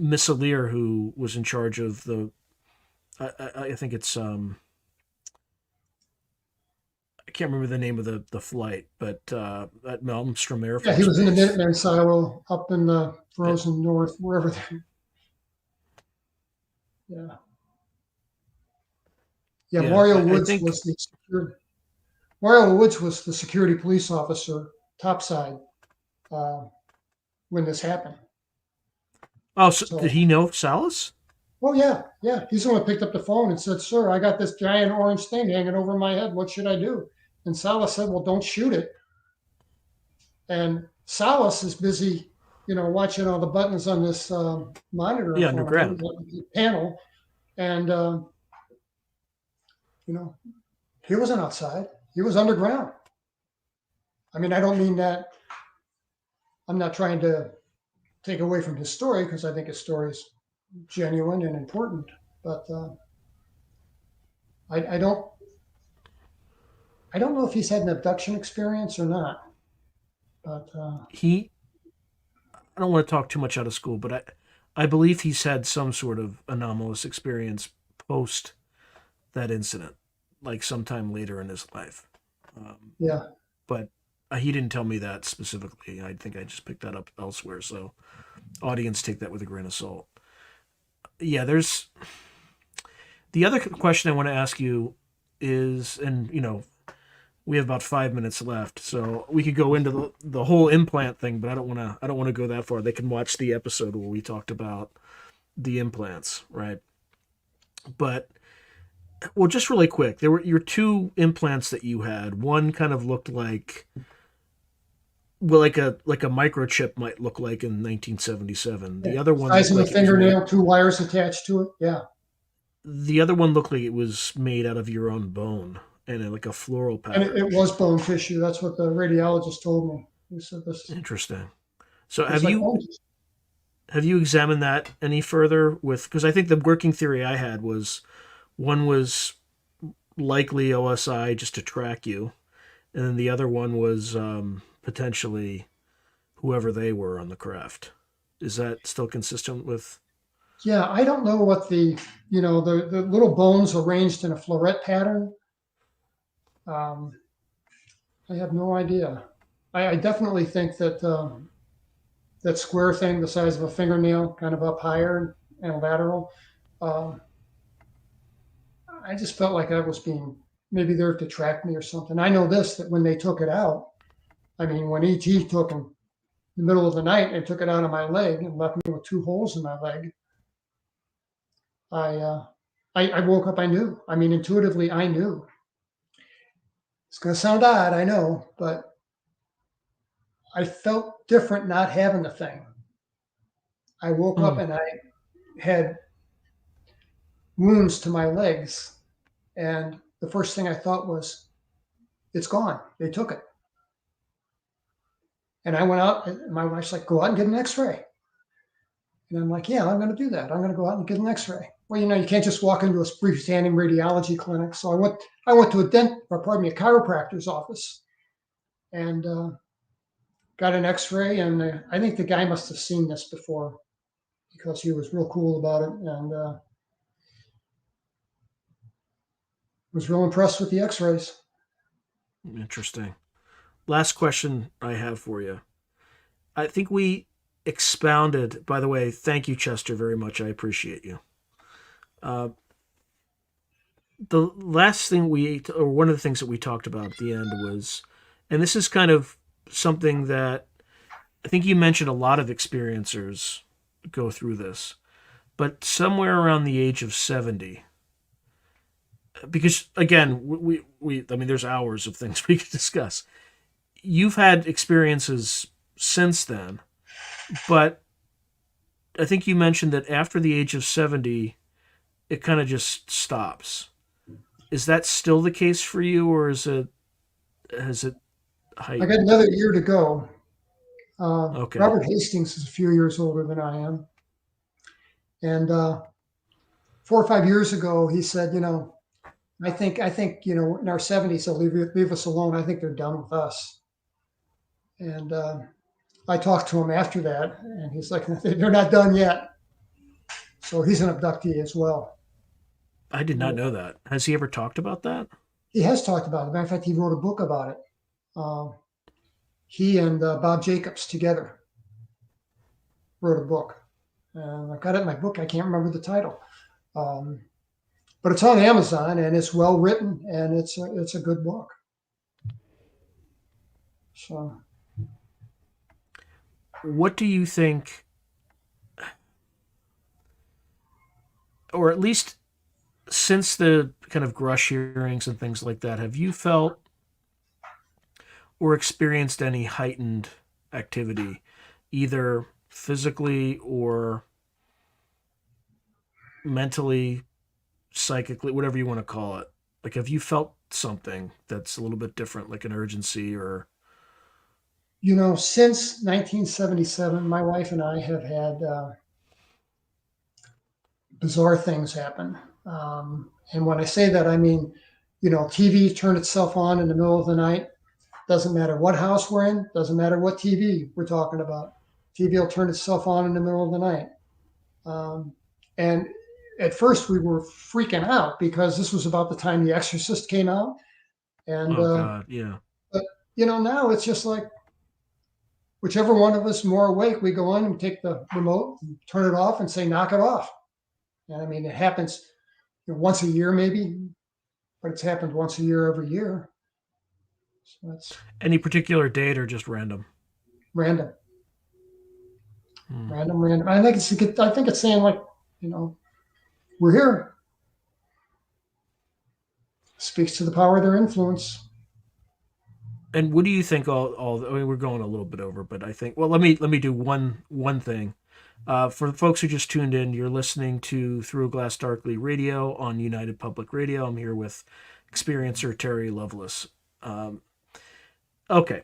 missileer who was in charge of the. I think it's I can't remember the name of the flight, but at Malmstrom Air yeah, he Force was in the Base. Minuteman silo up in the Uh, frozen north, wherever. Yeah, yeah. Yeah, I think. Mario Woods was the security police officer topside uh, when this happened. Oh, so did So, he know Salas? oh yeah, yeah. He's the one who picked up the phone and said, "Sir, I got this giant orange thing hanging over my head. What should I do?" And Salas said, "Well, don't shoot it." And Salas is busy, watching all the buttons on this monitor in Yeah, front of him, underground. the panel, and you know, he wasn't outside. He was underground. I mean, I don't mean that. I'm not trying to take away from his story because I think his story is genuine and important. But I don't. I don't know if he's had an abduction experience or not. But He. I don't want to talk too much out of school, but I believe he's had some sort of anomalous experience post that incident, like sometime later in his life. yeah, But he didn't tell me that specifically. I think I just picked that up elsewhere. So, audience, take that with a grain of salt. Yeah, there's the other question I want to ask you is, and We have about 5 minutes left, so we could go into the whole implant thing, but I don't want to go that far. They can watch the episode where we talked about the implants, right? But well, just really quick, there were your two implants that you had. One kind of looked like, well, like a microchip might look like in 1977. Yeah. The other one Size looked of a like it was made. fingernail, two wires attached to it. Yeah. The other one looked like it was made out of your own bone and like a floral And pattern. it was bone tissue. That's what the radiologist told me. He said this Interesting. So looks like bone tissue. have you examined that any further with, because I think the working theory I had was one was likely OSI just to track you, and then the other one was potentially whoever they were on the craft. Is that still consistent with? Yeah, I don't know what the little bones arranged in a floret pattern. Um, I have no idea. I definitely think that that square thing, the size of a fingernail, kind of up higher and lateral. Um, I just felt like I was being maybe there to track me or something. I know this that when they took it out, I mean, when ET took him in the middle of the night and took it out of my leg and left me with two holes in my leg, I uh, I woke up. I knew. I mean, intuitively, I knew. It's going to sound odd, I know, but I felt different not having the thing. I woke up Hmm. and I had wounds to my legs, and the first thing I thought was, "It's gone. They took it." And I went out, and my wife's like, "Go out and get an X-ray." And I'm like, "Yeah, I'm going to do that. I'm going to go out and get an X-ray." Well, you can't just walk into a freestanding radiology clinic. So I went to a chiropractor's office, and got an X-ray. And I think the guy must have seen this before because he was real cool about it, and was real impressed with the X-rays. Interesting. Last question I have for you. I think we expounded. By the way, thank you, Chester, very much. I appreciate you. Uh, the last thing or one of the things that we talked about at the end was, and this is kind of something that I think you mentioned a lot of experiencers go through this, but somewhere around the age of 70, because again, I mean, there's hours of things we could discuss. You've had experiences since then, but I think you mentioned that after the age of 70, it kind of just stops. Is that still the case for you, or has it I got heightened? another year to go. Okay. Robert Hastings is a few years older than I am, and 4 or 5 years ago, he said, I think, in our 70s they'll leave us alone. I think they're done with us. And I talked to him after that, and he's like, they're not done yet. So he's an abductee as well. I did not And know that. Has he ever talked about that? he has talked about it. Matter of fact, he wrote a book about it. He and Bob Jacobs together wrote a book. And I've got it in my book. I can't remember the title. Um, but it's on Amazon, and it's well written, and it's a good book. So What do you think, or at least since the kind of Grush hearings and things like that, have you felt or experienced any heightened activity, either physically or mentally, psychically, whatever you want to call it? Like, have you felt something that's a little bit different, like an urgency or? since 1977, my wife and I have had bizarre things happen. And when I say that, I mean, TV turned itself on in the middle of the night. Doesn't matter what house we're in, doesn't matter what TV we're talking about. TV will turn itself on in the middle of the night. And at first we were freaking out because this was about the time The Exorcist came out. And, Oh God, yeah. but, now it's just like whichever one of us more awake, we go in and take the remote, and turn it off and say, knock it off. And I mean, it happens once a year maybe, but it's happened once a year every year. So that's Any particular date or just random? random, Hmm. random. I think it's saying like, we're here. Speaks to the power of their influence. And what do you think? I mean, we're going a little bit over, but I think. Well, let me do one thing. For the folks who just tuned in, you're listening to Through a Glass Darkly Radio on United Public Radio. I'm here with experiencer Terry Lovelace. Um, okay,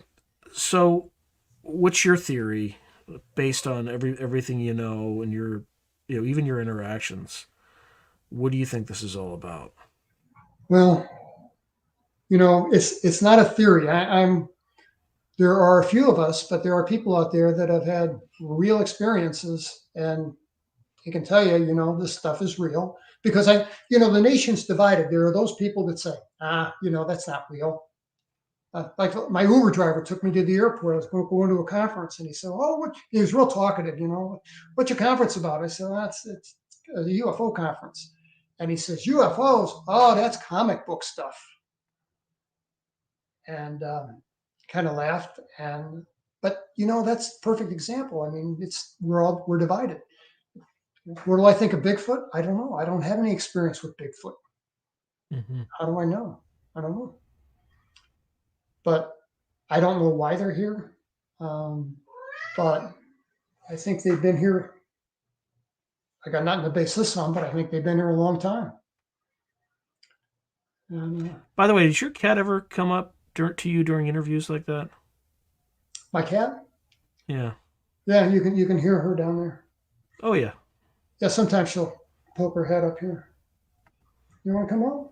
so what's your theory based on everything you know and your, even your interactions? What do you think this is all about? Well, it's not a theory. There are a few of us, but there are people out there that have had real experiences, and they can tell you, this stuff is real. Because the nation's divided. There are those people that say, that's not real. Like my Uber driver took me to the airport. I was going to a conference, and he said, he was real talkative. What's your conference about? I said, it's a UFO conference. And he says, UFOs? Oh, that's comic book stuff. And kind of laughed. But that's a perfect example. I mean, we're divided. Where do I think of Bigfoot? I don't know. I don't have any experience with Bigfoot. Mm-hmm. How do I know? I don't know. But I don't know why they're here. But I think they've been here. I got nothing to base this on, but I think they've been here a long time. By the way, does your cat ever come up to you during interviews like that? My cat? Yeah. Yeah, you can hear her down there. Oh yeah. Yeah, sometimes she'll poke her head up here. You want to come on?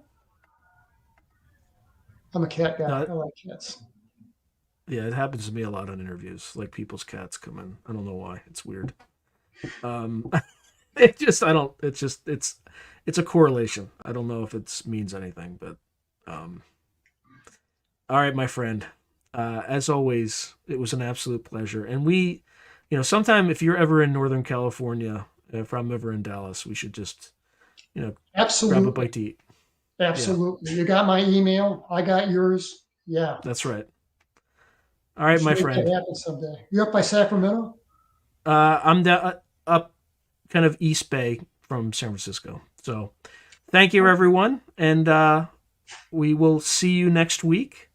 I'm a cat guy. I like cats. Yeah, it happens to me a lot on interviews. Like people's cats come in. I don't know why. It's weird. It's a correlation. I don't know if it means anything, but all right, my friend. As always, it was an absolute pleasure. And sometime if you're ever in Northern California, if I'm ever in Dallas, we should just, absolutely grab a bite to eat. Absolutely. Yeah. You got my email. I got yours. Yeah. That's right. All right, my friend. It happen someday. You up by Sacramento? I'm up kind of East Bay from San Francisco. So thank you, everyone. And we will see you next week.